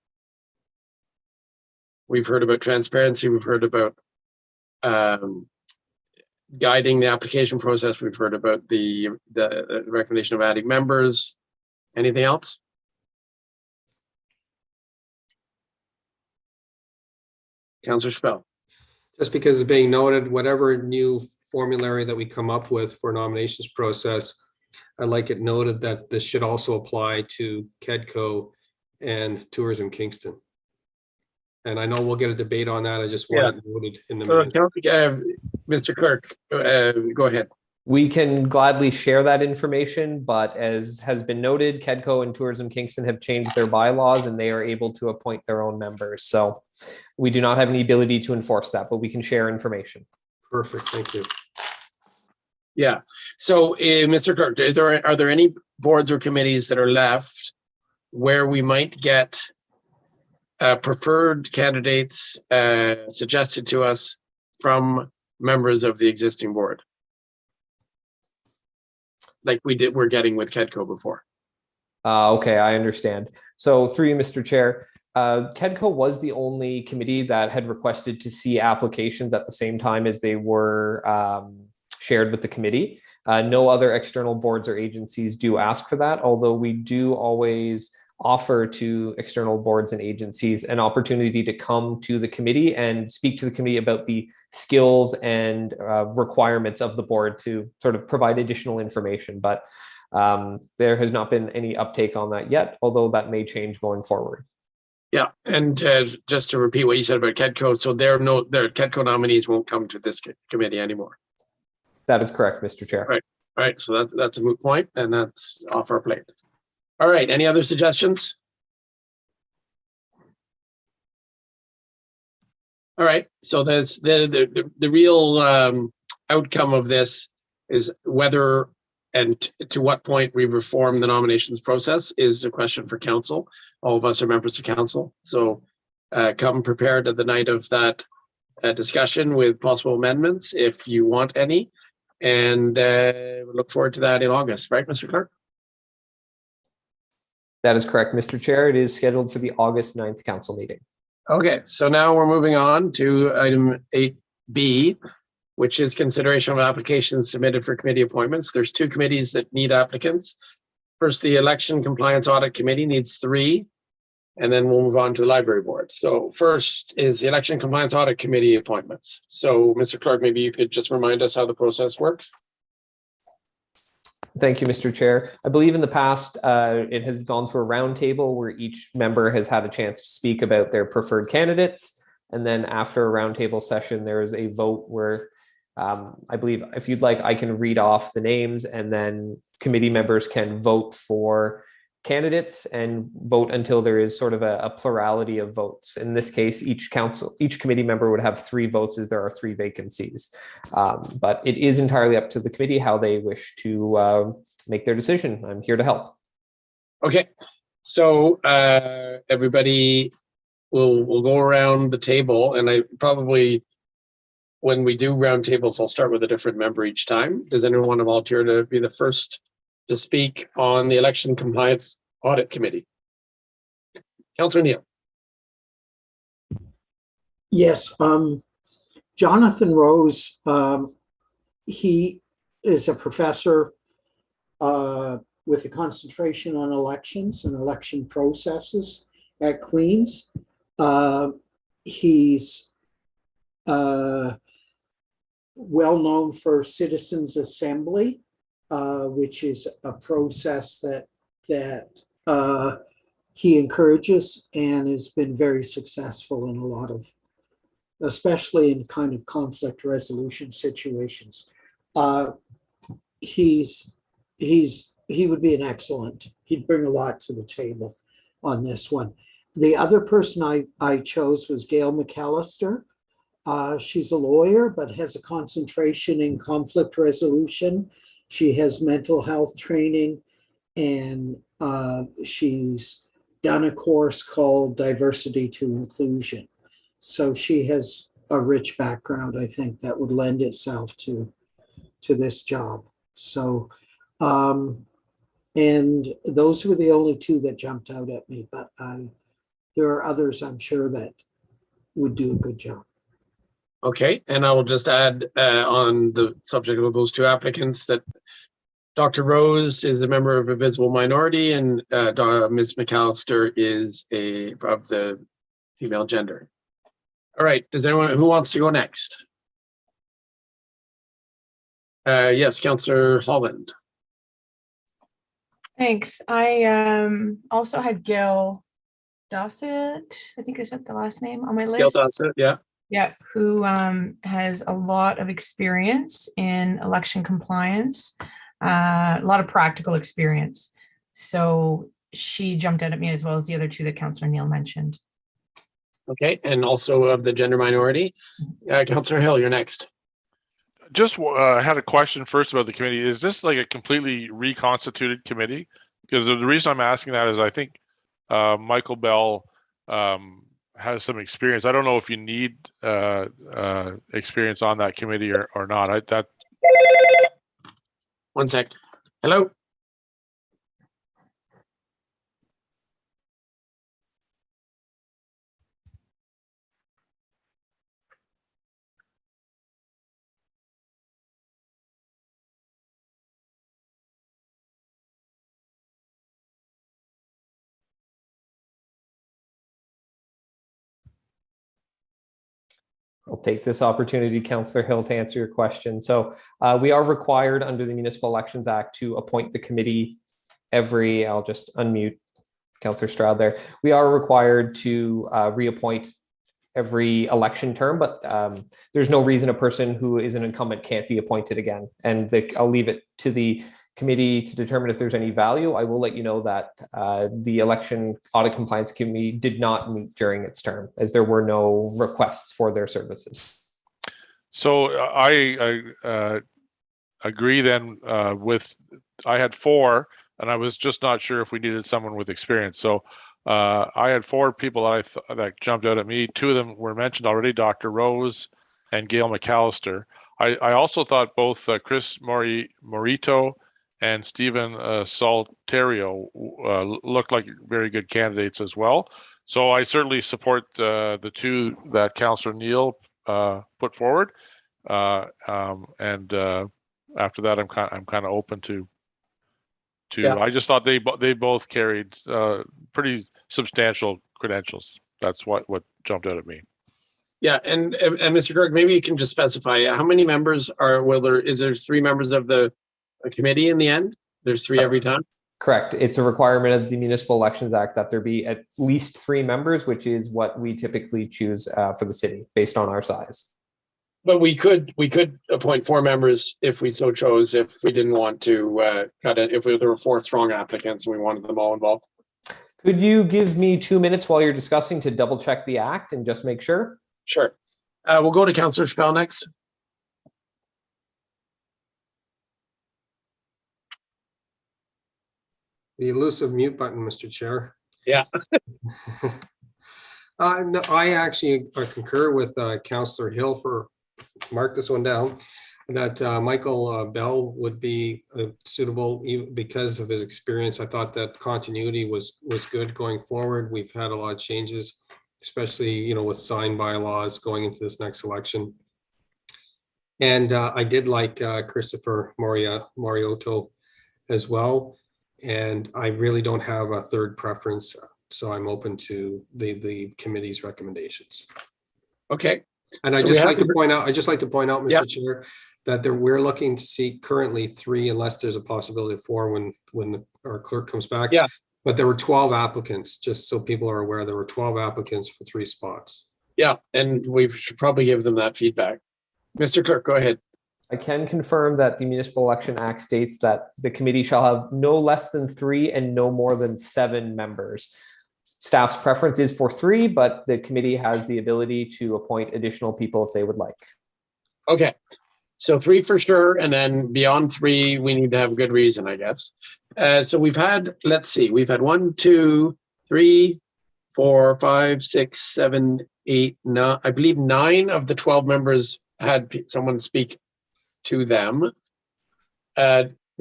Speaker 3: We've heard about transparency. We've heard about guiding the application process. We've heard about the recommendation of adding members. Anything else? Councillor Spell.
Speaker 2: Just because it's being noted, whatever new formulary that we come up with for nominations process, I'd like it noted that this should also apply to KEDCO and Tourism Kingston. And I know we'll get a debate on that. I just want it noted in the minutes.
Speaker 3: Mr. Clerk, go ahead.
Speaker 1: We can gladly share that information, but as has been noted, KEDCO and Tourism Kingston have changed their bylaws and they are able to appoint their own members. So we do not have any ability to enforce that, but we can share information.
Speaker 2: Perfect, thank you.
Speaker 3: Yeah. So, Mr. Clerk, are there any boards or committees that are left where we might get preferred candidates suggested to us from members of the existing board, like we're getting with KEDCO before?
Speaker 1: Okay, I understand. So through you, Mr. Chair, KEDCO was the only committee that had requested to see applications at the same time as they were shared with the committee. No other external boards or agencies do ask for that, although we do always offer to external boards and agencies an opportunity to come to the committee and speak to the committee about the skills and requirements of the board to sort of provide additional information. But there has not been any uptake on that yet, although that may change going forward.
Speaker 3: Yeah, and just to repeat what you said about KEDCO, so their KEDCO nominees won't come to this committee anymore.
Speaker 1: That is correct, Mr. Chair.
Speaker 3: Right. All right, so that's a moot point, and that's off our plate. All right, any other suggestions? All right, so there's the real outcome of this is whether and to what point we reform the nominations process is a question for council. All of us are members of council, so come prepared at the night of that discussion with possible amendments if you want any, and we look forward to that in August, right, Mr. Clerk?
Speaker 1: That is correct, Mr. Chair. It is scheduled for the August 9th council meeting.
Speaker 3: Okay, so now we're moving on to item 8B, which is consideration of applications submitted for committee appointments. There's two committees that need applicants. First, the Election Compliance Audit Committee needs 3, and then we'll move on to the Library Board. So first is the Election Compliance Audit Committee appointments. So Mr. Clerk, maybe you could just remind us how the process works.
Speaker 1: Thank you, Mr. Chair. I believe in the past, it has gone through a roundtable where each member has had a chance to speak about their preferred candidates. And then after a roundtable session, there is a vote where I believe, if you'd like, I can read off the names and then committee members can vote for candidates and vote until there is sort of a plurality of votes. In this case, each committee member would have 3 votes as there are 3 vacancies. But it is entirely up to the committee how they wish to make their decision. I'm here to help.
Speaker 3: Okay, so everybody will go around the table, and I probably, when we do roundtables, I'll start with a different member each time. Does anyone want to volunteer to be the first to speak on the Election Compliance Audit Committee? Councillor Neal.
Speaker 4: Yes, Jonathan Rose, he is a professor with a concentration on elections and election processes at Queen's. He's well known for Citizens Assembly, which is a process that he encourages and has been very successful in a lot of, especially in kind of conflict resolution situations. He would be an excellent, he'd bring a lot to the table on this one. The other person I chose was Gail McAllister. She's a lawyer, but has a concentration in conflict resolution. She has mental health training, and she's done a course called Diversity to Inclusion. So she has a rich background, I think, that would lend itself to this job. So And those were the only two that jumped out at me, but there are others I'm sure that would do a good job.
Speaker 3: Okay, and I will just add on the subject of those two applicants that Dr. Rose is a member of a visible minority, and Ms. McAllister is of the female gender. All right, does anyone who wants to go next? Yes, Councillor Holland.
Speaker 6: Thanks. I also had Gail Dossett, I think I said the last name on my
Speaker 3: Gail
Speaker 6: list.
Speaker 3: Dossett, yeah.
Speaker 6: Yeah, who has a lot of experience in election compliance, a lot of practical experience. So she jumped out at me, as well as the other two that Councillor Neal mentioned.
Speaker 3: Okay, and also of the gender minority. Councillor Hill, you're next.
Speaker 5: Just had a question first about the committee. Is this like a completely reconstituted committee? Because the reason I'm asking that is I think Michael Bell has some experience. I don't know if you need experience on that committee or not.
Speaker 3: One sec. Hello.
Speaker 1: I'll take this opportunity, Councillor Hill, to answer your question. So we are required under the Municipal Elections Act to appoint the committee I'll just unmute Councillor Stroud there. We are required to reappoint every election term, but there's no reason a person who is an incumbent can't be appointed again. And I'll leave it to the committee to determine if there's any value. I will let you know that the Election Audit Compliance Committee did not meet during its term, as there were no requests for their services.
Speaker 5: So I agree then I had 4, and I was just not sure if we needed someone with experience. So I had 4 people that jumped out at me. 2 of them were mentioned already, Dr. Rose and Gail McAllister. I also thought both Chris Morito and Stephen Salterio looked like very good candidates as well. So I certainly support the 2 that Councillor Neal put forward. And after that, I'm kind of open to. Yeah. I just thought they both carried pretty substantial credentials. That's what jumped out at me.
Speaker 3: Yeah, and Mr. Kirk, maybe you can just specify how many members is there 3 members of the committee in the end? There's 3 every time?
Speaker 1: Correct. It's a requirement of the Municipal Elections Act that there be at least 3 members, which is what we typically choose for the city based on our size.
Speaker 3: But we could appoint 4 members if we so chose, if we didn't want to cut it, if there were 4 strong applicants and we wanted them all involved.
Speaker 1: Could you give me 2 minutes while you're discussing to double check the act and just make sure?
Speaker 3: Sure. We'll go to Councillor Spell next.
Speaker 2: The elusive mute button, Mr. Chair.
Speaker 3: Yeah.
Speaker 2: No, I concur with Councillor Hill mark this one down, that Michael Bell would be suitable because of his experience. I thought that continuity was good going forward. We've had a lot of changes, especially with sign bylaws going into this next election. And I did like Christopher Mariotto as well. And I really don't have a third preference, so I'm open to the committee's recommendations.
Speaker 3: Okay.
Speaker 2: And I'd just like to point out, Mr. Chair, that we're looking to see currently 3, unless there's a possibility of 4 when our clerk comes back.
Speaker 3: Yeah.
Speaker 2: But there were 12 applicants, just so people are aware, there were 12 applicants for 3 spots.
Speaker 3: Yeah, and we should probably give them that feedback. Mr. Clerk, go ahead.
Speaker 1: I can confirm that the Municipal Election Act states that the committee shall have no less than 3 and no more than 7 members. Staff's preference is for 3, but the committee has the ability to appoint additional people if they would like.
Speaker 3: Okay, so 3 for sure, and then beyond 3, we need to have a good reason, I guess. So we've had, let's see, we've had 1, 2, 3, 4, 5, 6, 7, 8, 9. I believe 9 of the 12 members had someone speak to them.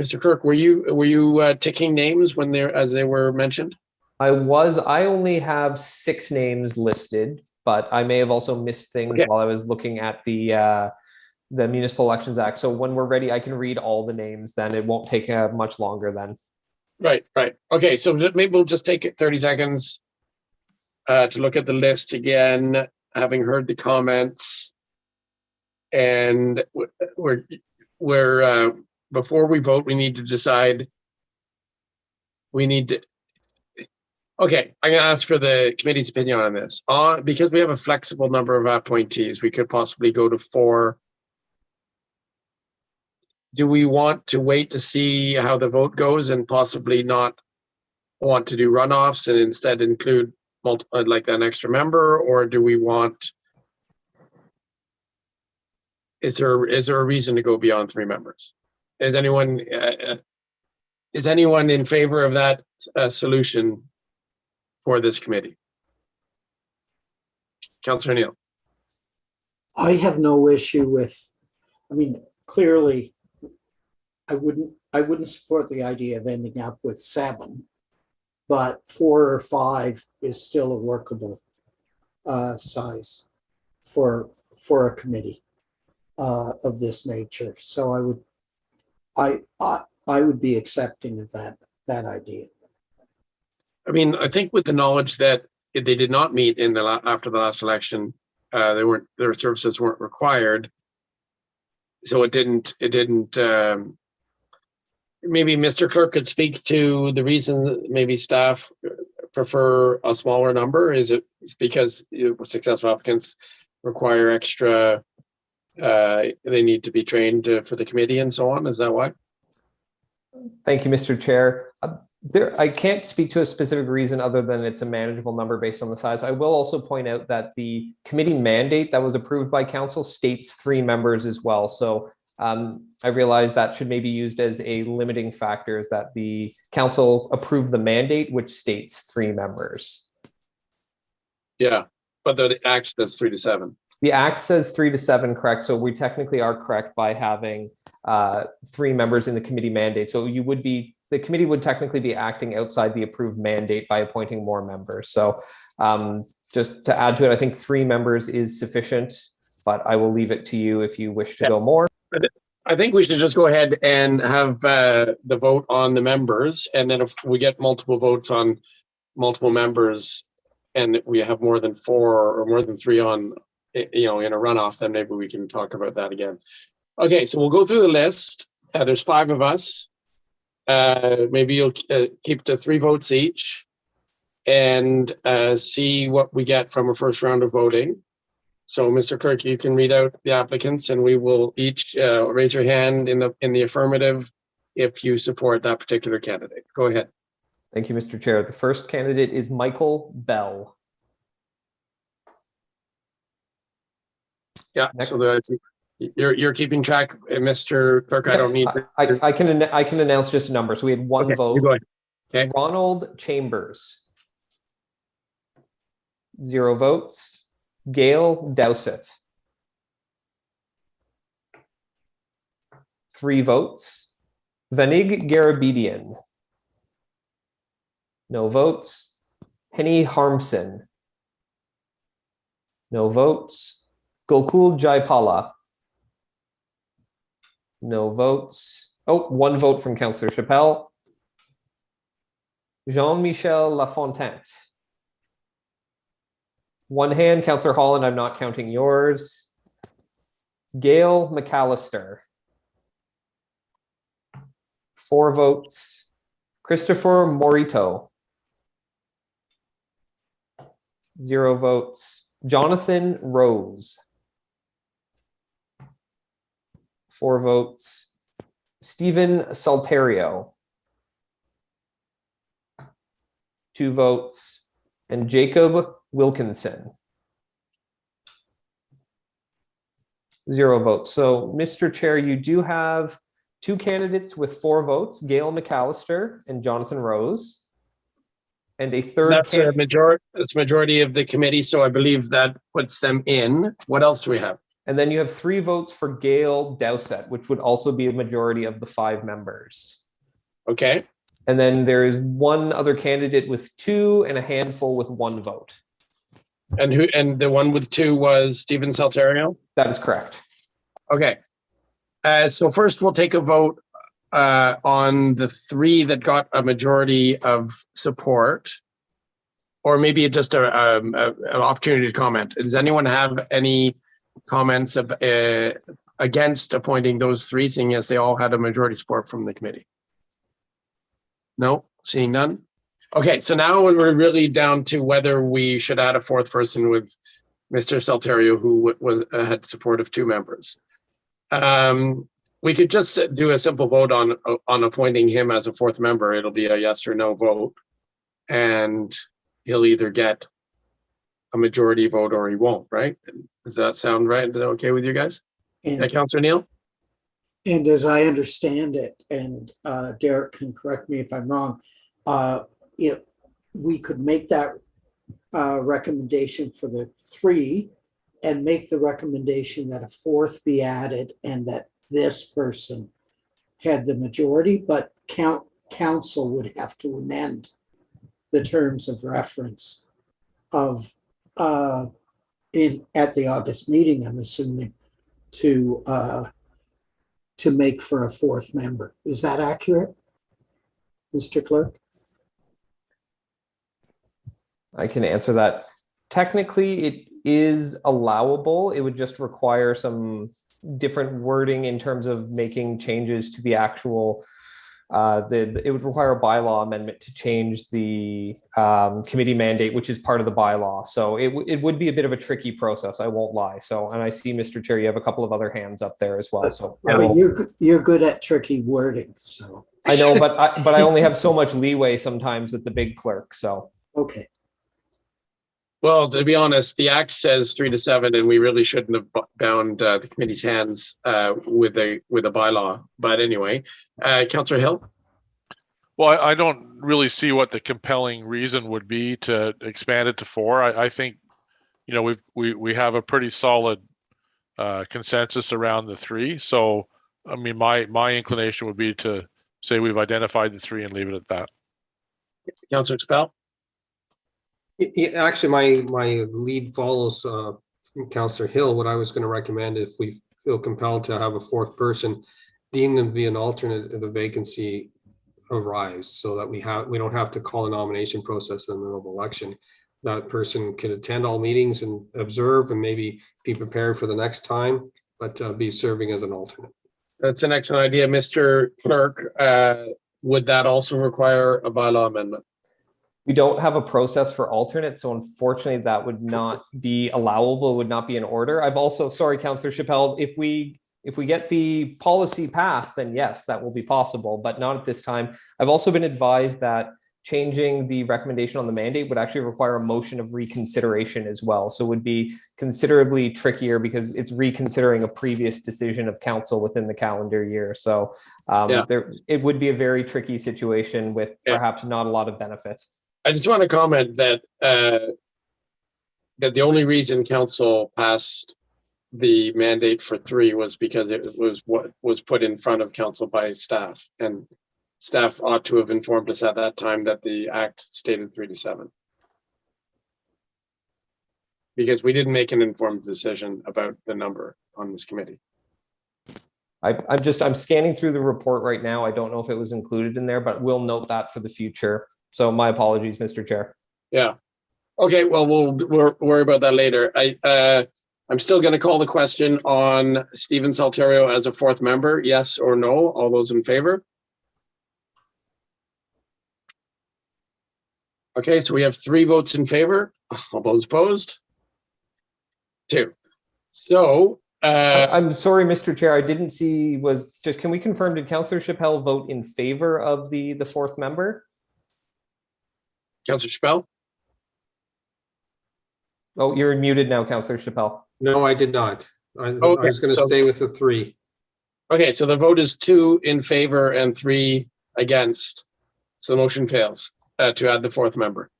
Speaker 3: Mr. Clerk, were you ticking names when as they were mentioned?
Speaker 1: I only have 6 names listed, but I may have also missed things
Speaker 3: Okay.
Speaker 1: while I was looking at the Municipal Elections Act. So when we're ready, I can read all the names then. It won't take much longer then.
Speaker 3: Right. Okay, so maybe we'll just take 30 seconds to look at the list again, having heard the comments. And we're before we vote, we need to decide. Okay, I'm going to ask for the committee's opinion on this. Because we have a flexible number of appointees, we could possibly go to 4. Do we want to wait to see how the vote goes and possibly not want to do runoffs and instead include like an extra member, or do we want? Is there a reason to go beyond 3 members? Is anyone in favor of that solution for this committee? Councillor Neal.
Speaker 4: I have no issue with, I mean, clearly, I wouldn't support the idea of ending up with 7, but 4 or 5 is still a workable size for a committee of this nature. So I would be accepting of that idea.
Speaker 3: I mean, I think with the knowledge that they did not meet after the last election, their services weren't required, so it didn't. Maybe Mr. Clerk could speak to the reason that maybe staff prefer a smaller number. Is it because successful applicants require extra? They need to be trained for the committee and so on. Is that why?
Speaker 1: Thank you, Mr. Chair. I can't speak to a specific reason other than it's a manageable number based on the size. I will also point out that the committee mandate that was approved by council states 3 members as well. So I realize that should maybe be used as a limiting factor, is that the council approved the mandate, which states 3 members.
Speaker 3: Yeah, but the act says 3 to 7.
Speaker 1: The act says 3 to 7, correct? So we technically are correct by having 3 members in the committee mandate. So the committee would technically be acting outside the approved mandate by appointing more members. So just to add to it, I think 3 members is sufficient, but I will leave it to you if you wish to go more.
Speaker 3: I think we should just go ahead and have the vote on the members, and then if we get multiple votes on multiple members, and we have more than 4 or more than 3 on, in a runoff, then maybe we can talk about that again. Okay, so we'll go through the list. There's 5 of us. Maybe you'll keep to 3 votes each, and see what we get from a first round of voting. So, Mr. Clerk, you can read out the applicants, and we will each raise your hand in the affirmative if you support that particular candidate. Go ahead.
Speaker 1: Thank you, Mr. Chair. The first candidate is Michael Bell.
Speaker 3: Yeah.
Speaker 1: Next.
Speaker 3: So you're keeping track, Mr. Clerk. I don't need.
Speaker 1: I can announce just a number. So we had 1
Speaker 3: Okay,
Speaker 1: vote.
Speaker 3: go ahead. Okay.
Speaker 1: Ronald Chambers. 0 votes. Gail Dowsett. 3 votes. Vanig Garabedian. No votes. Henny Harmson. No votes. Gokul Jaipala. No votes. Oh, 1 vote from Councillor Chappelle. Jean-Michel Lafontaine. 1 hand, Councillor Holland, I'm not counting yours. Gail McAllister. 4 votes. Christopher Morito. 0 votes. Jonathan Rose. 4 votes. Stephen Salterio. 2 votes. And Jacob Wilkinson. 0 votes. So, Mr. Chair, you do have 2 candidates with 4 votes, Gail McAllister and Jonathan Rose. And a third.
Speaker 3: That's a majority. It's majority of the committee, so I believe that puts them in. What else do we have?
Speaker 1: And then you have 3 votes for Gail Dowsett, which would also be a majority of the 5 members.
Speaker 3: Okay,
Speaker 1: And then there is 1 other candidate with 2 and a handful with 1 vote.
Speaker 3: and the one with 2 was Stephen Saltario?
Speaker 1: That is correct.
Speaker 3: Okay. So first we'll take a vote on the 3 that got a majority of support, or maybe just an opportunity to comment. Does anyone have any comments against appointing those 3, seeing as they all had a majority support from the committee? No, seeing none. Okay, so now we're really down to whether we should add a 4th person with Mr. Saltario, who had support of 2 members. We could just do a simple vote on appointing him as a 4th member. It'll be a yes or no vote, and he'll either get a majority vote or he won't, right? Does that sound right? Is that okay with you guys?
Speaker 4: And,
Speaker 3: Councillor Neal?
Speaker 4: and as I understand it, and Derek can correct me if I'm wrong, we could make that recommendation for the 3 and make the recommendation that a 4th be added and that this person had the majority, but council would have to amend the terms of reference of at the August meeting, I'm assuming, to make for a 4th member. Is that accurate, Mr. Clerk?
Speaker 1: I can answer that. Technically, it is allowable. It would just require some different wording in terms of making changes to the actual, it would require a bylaw amendment to change the committee mandate, which is part of the bylaw. So it would be a bit of a tricky process, I won't lie. So, and I see, Mr. Chair, you have a couple of other hands up there as well. So
Speaker 4: But you're good at tricky wording, so.
Speaker 1: I know, but I only have so much leeway sometimes with the big clerk, so.
Speaker 4: Okay.
Speaker 3: Well, to be honest, the act says 3 to 7, and we really shouldn't have bound the committee's hands with a bylaw. But anyway, Councillor Hill?
Speaker 5: Well, I don't really see what the compelling reason would be to expand it to 4. I think, we have a pretty solid consensus around the 3. So, I mean, my inclination would be to say we've identified the 3 and leave it at that.
Speaker 3: Councillor Spell?
Speaker 2: Actually, my lead follows Councillor Hill. What I was going to recommend, if we feel compelled to have a 4th person, deem them to be an alternate if a vacancy arrives, so that we don't have to call a nomination process in the middle of election. That person could attend all meetings and observe and maybe be prepared for the next time, but be serving as an alternate.
Speaker 3: That's an excellent idea. Mr. Clerk, would that also require a bylaw amendment?
Speaker 1: We don't have a process for alternate, so unfortunately that would not be allowable, would not be in order. I've also, sorry, Councillor Chappelle, if we get the policy passed, then yes, that will be possible, but not at this time. I've also been advised that changing the recommendation on the mandate would actually require a motion of reconsideration as well. So it would be considerably trickier because it's reconsidering a previous decision of council within the calendar year. So it would be a very tricky situation with perhaps not a lot of benefits.
Speaker 3: I just want to comment that that the only reason council passed the mandate for 3 was because it was what was put in front of council by staff, and staff ought to have informed us at that time that the act stated 3 to 7. Because we didn't make an informed decision about the number on this committee.
Speaker 1: I'm scanning through the report right now. I don't know if it was included in there, but we'll note that for the future. So my apologies, Mr. Chair.
Speaker 3: Yeah. Okay, well, we'll worry about that later. I'm still going to call the question on Stephen Saltario as a 4th member. Yes or no? All those in favor? Okay, so we have 3 votes in favor. All those opposed? 2. So
Speaker 1: I'm sorry, Mr. Chair, I didn't see, can we confirm, did Councillor Chappelle vote in favor of the 4th member?
Speaker 3: Councillor Chappelle?
Speaker 1: Oh, you're muted now, Councillor Chappelle.
Speaker 2: No, I did not. I was going to stay with the 3.
Speaker 3: Okay, so the vote is 2 in favor and 3 against. So the motion fails to add the 4th member.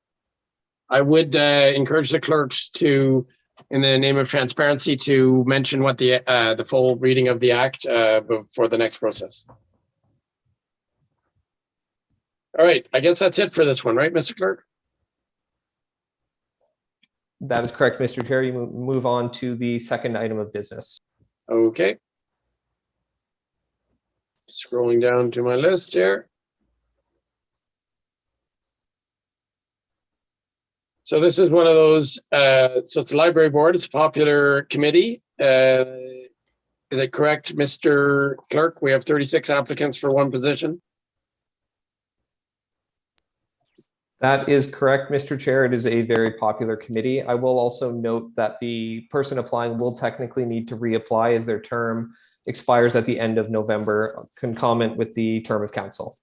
Speaker 3: I would encourage the clerks to in the name of transparency, to mention what the full reading of the act before the next process. All right, I guess that's it for this one, right, Mr. Clerk?
Speaker 1: That is correct, Mr. Chair. You move on to the second item of business.
Speaker 3: Okay. Scrolling down to my list here. So this is one of those, so it's a library board, it's a popular committee. Is it correct, Mr. Clerk? We have 36 applicants for one position.
Speaker 1: That is correct, Mr. Chair. It is a very popular committee. I will also note that the person applying will technically need to reapply as their term expires at the end of November, concomitant with the term of council.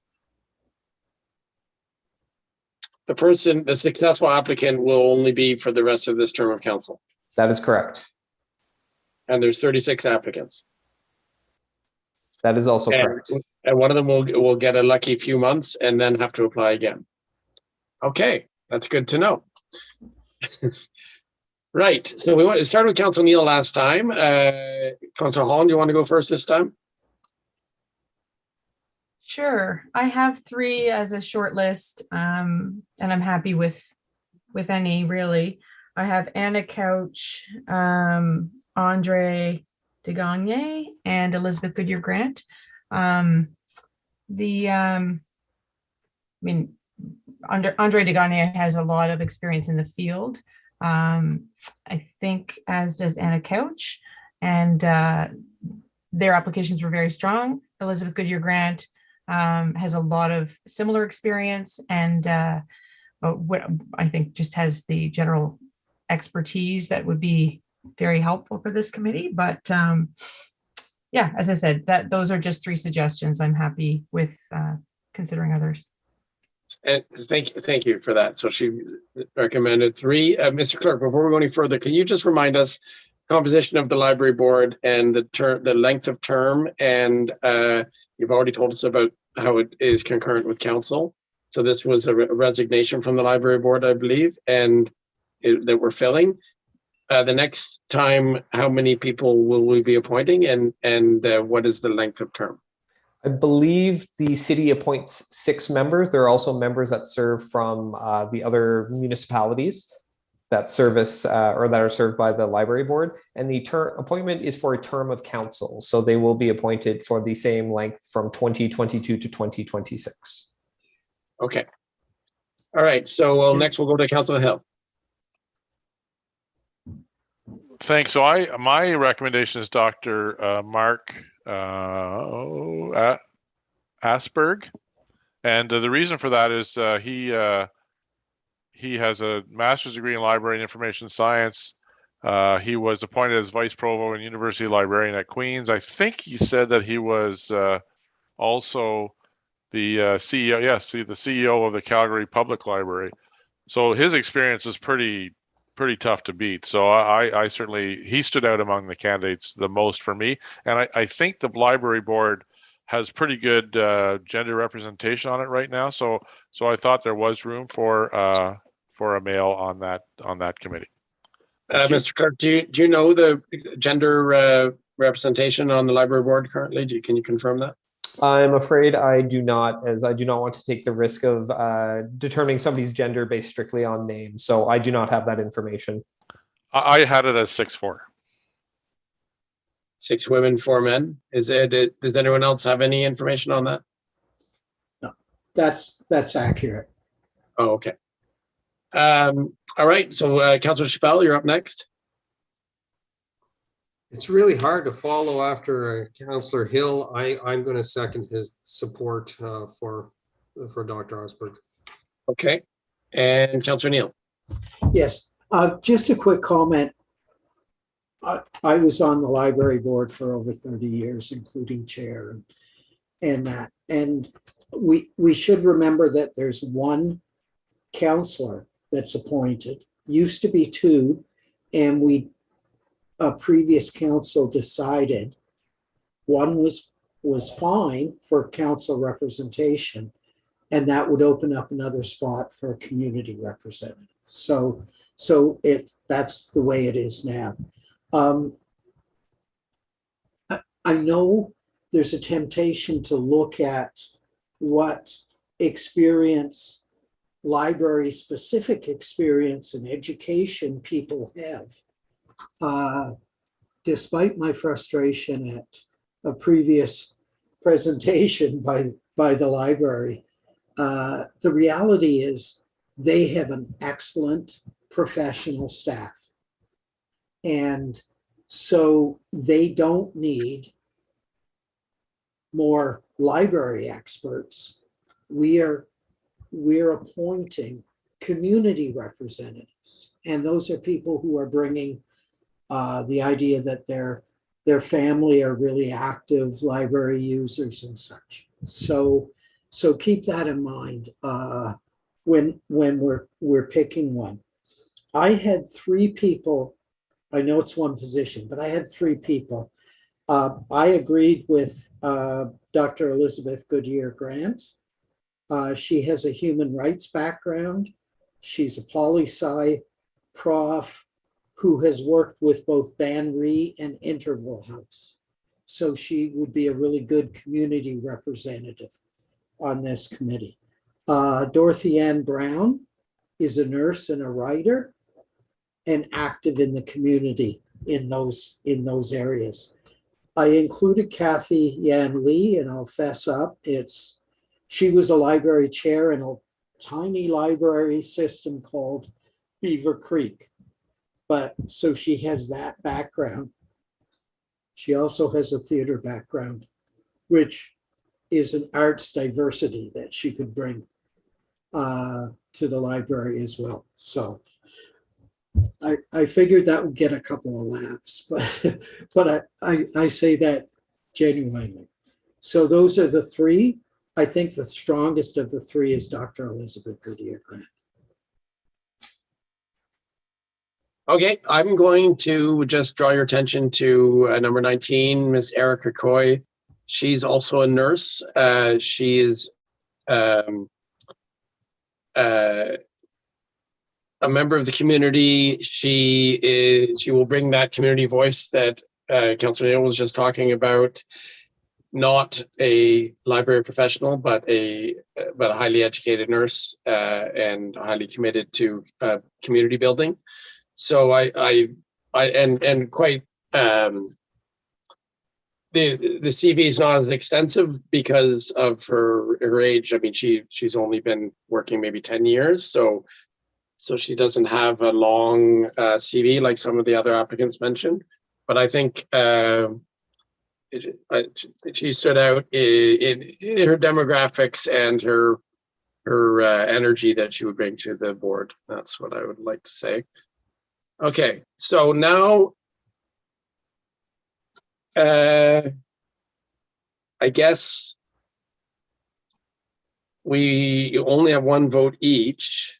Speaker 3: The successful applicant will only be for the rest of this term of council.
Speaker 1: That is correct.
Speaker 3: And there's 36 applicants.
Speaker 1: That is also correct.
Speaker 3: And one of them will get a lucky few months and then have to apply again. Okay, that's good to know. Right, so we want to start with Council Neal last time. Council Holland, do you want to go first this time?
Speaker 6: Sure. I have 3 as a short list, and I'm happy with any, really. I have Anna Couch, Andre DeGagne, and Elizabeth Goodyear Grant. I mean, Andre DeGagne has a lot of experience in the field. I think as does Anna Couch, and their applications were very strong. Elizabeth Goodyear Grant has a lot of similar experience, and what I think just has the general expertise that would be very helpful for this committee. But yeah, as I said, those are just 3 suggestions. I'm happy with considering others.
Speaker 3: And thank you for that. So she recommended 3. Mr. Clerk, before we go any further, can you just remind us composition of the library board and the length of term? And you've already told us about how it is concurrent with council. So this was a resignation from the library board, I believe, and that we're filling. The next time, how many people will we be appointing, and what is the length of term?
Speaker 1: I believe the city appoints 6 members. There are also members that serve from the other municipalities that service or that are served by the library board. And the appointment is for a term of council. So they will be appointed for the same length from 2022 to 2026.
Speaker 3: Okay. All right. So next we'll go to Councilor Hill.
Speaker 5: Thanks. So my recommendation is Dr. Mark Asperg, and the reason for that is he has a master's degree in library and information science. He was appointed as vice provost and university librarian at Queen's. I think he said that he was also the CEO. Yes, the CEO of the Calgary Public Library. So his experience is pretty tough to beat. So I certainly, he stood out among the candidates the most for me. And I think the library board has pretty good gender representation on it right now. So I thought there was room for a male on that committee.
Speaker 3: Mr. Clerk, do you know the gender representation on the library board currently? Can you confirm that?
Speaker 1: I'm afraid I do not, as I do not want to take the risk of determining somebody's gender based strictly on name. So I do not have that information.
Speaker 5: I had it as 6-4.
Speaker 3: 6 women, 4 men. Does anyone else have any information on that?
Speaker 4: No, that's accurate.
Speaker 3: Oh, okay. All right. So Councilor Chappelle, you're up next.
Speaker 2: It's really hard to follow after Councillor Hill. I'm going to second his support for Dr. Asperg.
Speaker 3: Okay. And Councillor Neal.
Speaker 4: Yes, just a quick comment. I was on the library board for over 30 years, including chair and that. And we should remember that there's 1 counselor that's appointed. Used to be 2, and a previous council decided 1 was fine for council representation, And that would open up another spot for a community representative. So that's the way it is now. I know there's a temptation to look at what experience, library-specific experience and education people have. Despite my frustration at a previous presentation by the library, the reality is they have an excellent professional staff. And so they don't need more library experts. We're appointing community representatives. And those are people who are bringing the idea that their family are really active library users and such. So keep that in mind when we're picking one. I had 3 people. I know it's one position, but I had 3 people. I agreed with Dr. Elizabeth Goodyear Grant. She has a human rights background. She's a poli-sci prof who has worked with both Ban Re and Interval House. So she would be a really good community representative on this committee. Dorothy Ann Brown is a nurse and a writer and active in the community in those areas. I included Kathy Yan Lee, and I'll fess up, she was a library chair in a tiny library system called Beaver Creek. But so she has that background. She also has a theater background, which is an arts diversity that she could bring to the library as well. So I figured that would get a couple of laughs, but I say that genuinely. So those are the 3. I think the strongest of the 3 is Dr. Elizabeth Goodyear Grant.
Speaker 3: Okay, I'm going to just draw your attention to number 19, Miss Erica Coy. She's also a nurse. She is a member of the community. She will bring that community voice that Councillor Neal was just talking about. Not a library professional, but a highly educated nurse and highly committed to community building. So the CV is not as extensive because of her age. I mean, she's only been working maybe 10 years, so she doesn't have a long CV like some of the other applicants mentioned. But I think she stood out in her demographics and her energy that she would bring to the board. That's what I would like to say. Okay, so now I guess we only have 1 vote each.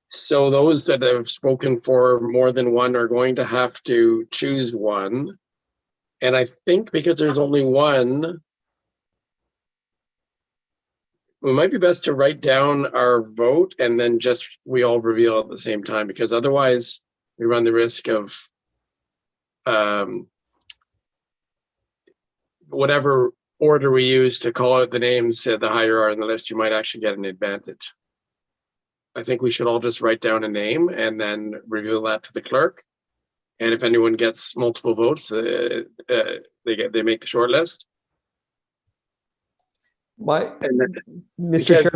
Speaker 3: So those that have spoken for more than one are going to have to choose one. And I think because there's only one, it might be best to write down our vote and then just we all reveal at the same time, because otherwise we run the risk of whatever order we use to call out the names, the higher are in the list, you might actually get an advantage. I think we should all just write down a name and then reveal that to the clerk. And if anyone gets multiple votes, they make the short list.
Speaker 1: Mr. Chair,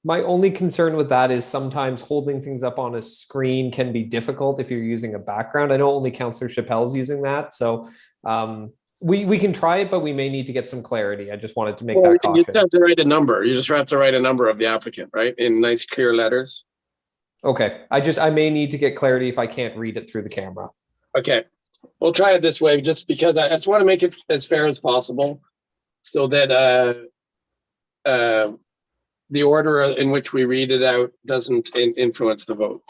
Speaker 1: my only concern with that is sometimes holding things up on a screen can be difficult if you're using a background. I know only Councillor Chappelle's using that, so we can try it, but we may need to get some clarity. I just wanted to make that caution.
Speaker 3: You just have to write a number. You just have to write a number of the applicant, right, in nice clear letters.
Speaker 1: Okay, I may need to get clarity if I can't read it through the camera.
Speaker 3: Okay, we'll try it this way, just because I just want to make it as fair as possible, so that the order in which we read it out doesn't influence the vote.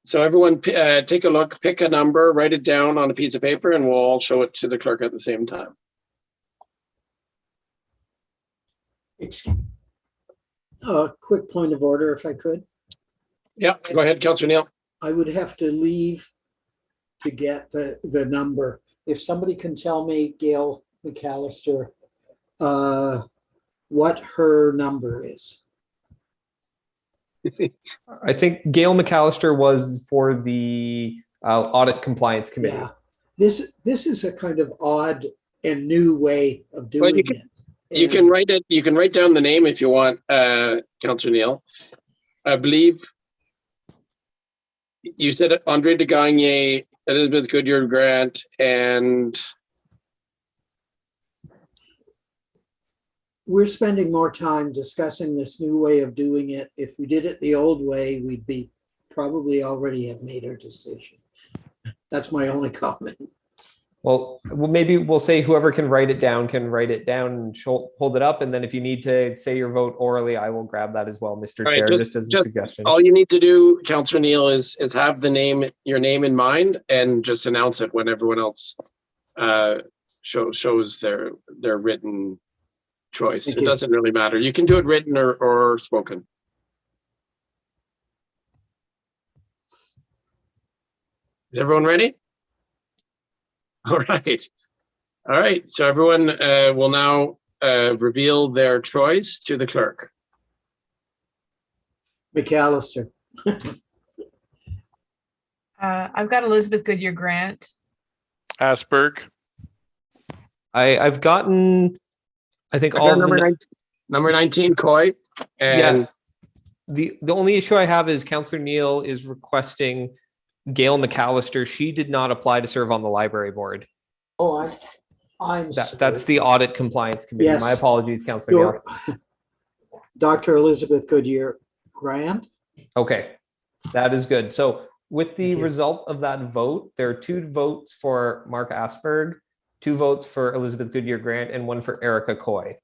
Speaker 3: So everyone take a look, pick a number, write it down on a piece of paper, and we'll all show it to the clerk at the same time.
Speaker 4: A quick point of order, if I could.
Speaker 3: Yeah, go ahead, Councillor Neil.
Speaker 4: I would have to leave to get the number. If somebody can tell me, Gail McAllister, what her number is.
Speaker 1: I think Gail McAllister was for the audit compliance committee.
Speaker 4: Yeah, this is a kind of odd and new way of doing it.
Speaker 3: You can
Speaker 4: And
Speaker 3: write it. You can write down the name if you want, Councillor Neil. I believe you said Andre de Gagne, Elizabeth Goodyear Grant, and
Speaker 4: we're spending more time discussing this new way of doing it. If we did it the old way, we'd be probably already have made our decision. That's my only comment.
Speaker 1: Well, maybe we'll say whoever can write it down and hold it up. And then if you need to say your vote orally, I will grab that as well, Mr.
Speaker 3: All right,
Speaker 1: Chair, just as a suggestion.
Speaker 3: all you need to do, Councillor Neil, is have your name in mind and just announce it when everyone else shows their written choice.
Speaker 4: Thank
Speaker 3: It
Speaker 4: you.
Speaker 3: doesn't really matter. You can do it written or spoken. Is everyone ready? All right. All right. So everyone will now reveal their choice to the clerk.
Speaker 4: McAllister.
Speaker 6: I've got Elizabeth Goodyear Grant.
Speaker 5: Asperg.
Speaker 1: I've gotten, I think
Speaker 3: I've
Speaker 1: all
Speaker 3: got
Speaker 1: of the,
Speaker 3: number 19, Coy. And
Speaker 1: the only issue I have is Councillor Neil is requesting Gail McAllister. She did not apply to serve on the library board.
Speaker 4: Oh, I'm
Speaker 1: That's the audit compliance committee.
Speaker 4: Yes.
Speaker 1: My apologies, Councillor Neil.
Speaker 4: Dr. Elizabeth Goodyear Grant.
Speaker 1: Okay, that is good. So with the
Speaker 4: Thank you.
Speaker 1: result of that vote, there are 2 votes for Mark Asperg, 2 votes for Elizabeth Goodyear Grant, and 1 for Erica Coy.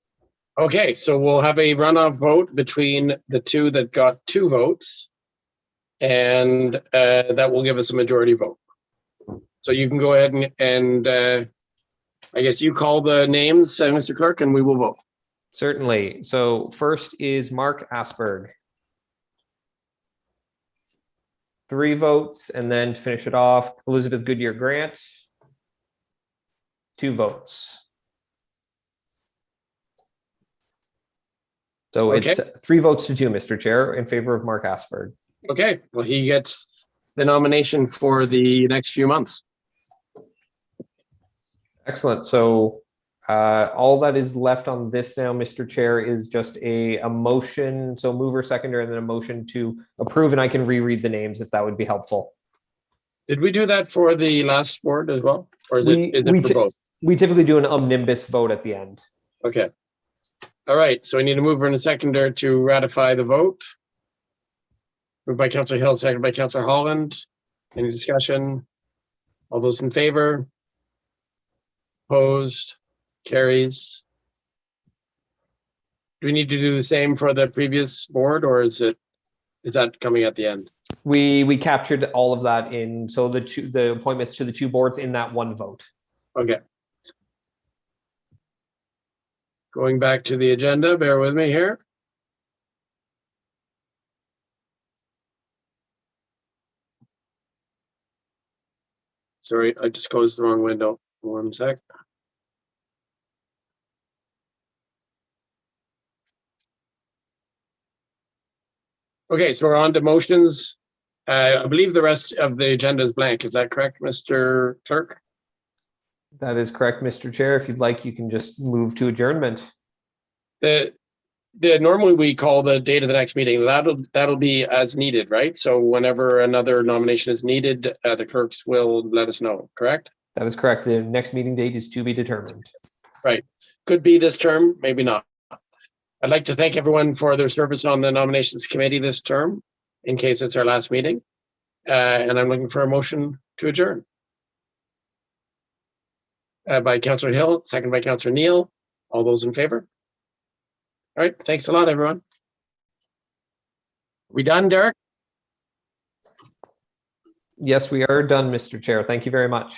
Speaker 3: okay, so we'll have a runoff vote between the 2 that got 2 votes. And that will give us a majority vote. So you can go ahead and I guess you call the names, Mr. Clerk, and we will vote.
Speaker 1: Certainly. So first is Mark Asperg. 3 votes, and then to finish it off, Elizabeth Goodyear Grant. 2 votes. So it's 3 votes to 2, Mr. Chair, in favor of Mark Asperg.
Speaker 3: Okay, well, he gets the nomination for the next few months.
Speaker 1: Excellent. So all that is left on this now, Mr. Chair, is just a motion. So mover, seconder, and then a motion to approve, and I can reread the names if that would be helpful.
Speaker 3: Did we do that for the last board as well? Or is it for both?
Speaker 1: We typically do an omnibus vote at the end.
Speaker 3: Okay. All right, so we need a mover and a seconder to ratify the vote. Moved by Councillor Hill, seconded by Councillor Holland. Any discussion? All those in favor? Opposed? Carries. Do we need to do the same for the previous board, or is that coming at the end?
Speaker 1: We captured all of that in, so the appointments to the 2 boards in that 1 vote.
Speaker 3: Okay. Going back to the agenda, bear with me here. Sorry, I just closed the wrong window. 1 sec. Okay, so we're on to motions. I believe the rest of the agenda is blank. Is that correct, Mr. Clerk?
Speaker 1: That is correct, Mr. Chair. If you'd like, you can just move to adjournment.
Speaker 3: Normally we call the date of the next meeting. That'll be as needed, right? So whenever another nomination is needed, the clerks will let us know, correct?
Speaker 1: That is correct. The next meeting date is to be determined.
Speaker 3: Right. Could be this term, maybe not. I'd like to thank everyone for their service on the nominations committee this term, in case it's our last meeting. And I'm looking for a motion to adjourn. By Councillor Hill, second by Councillor Neil. All those in favor? All right, thanks a lot, everyone. We done, Derek?
Speaker 1: Yes, we are done, Mr. Chair. Thank you very much.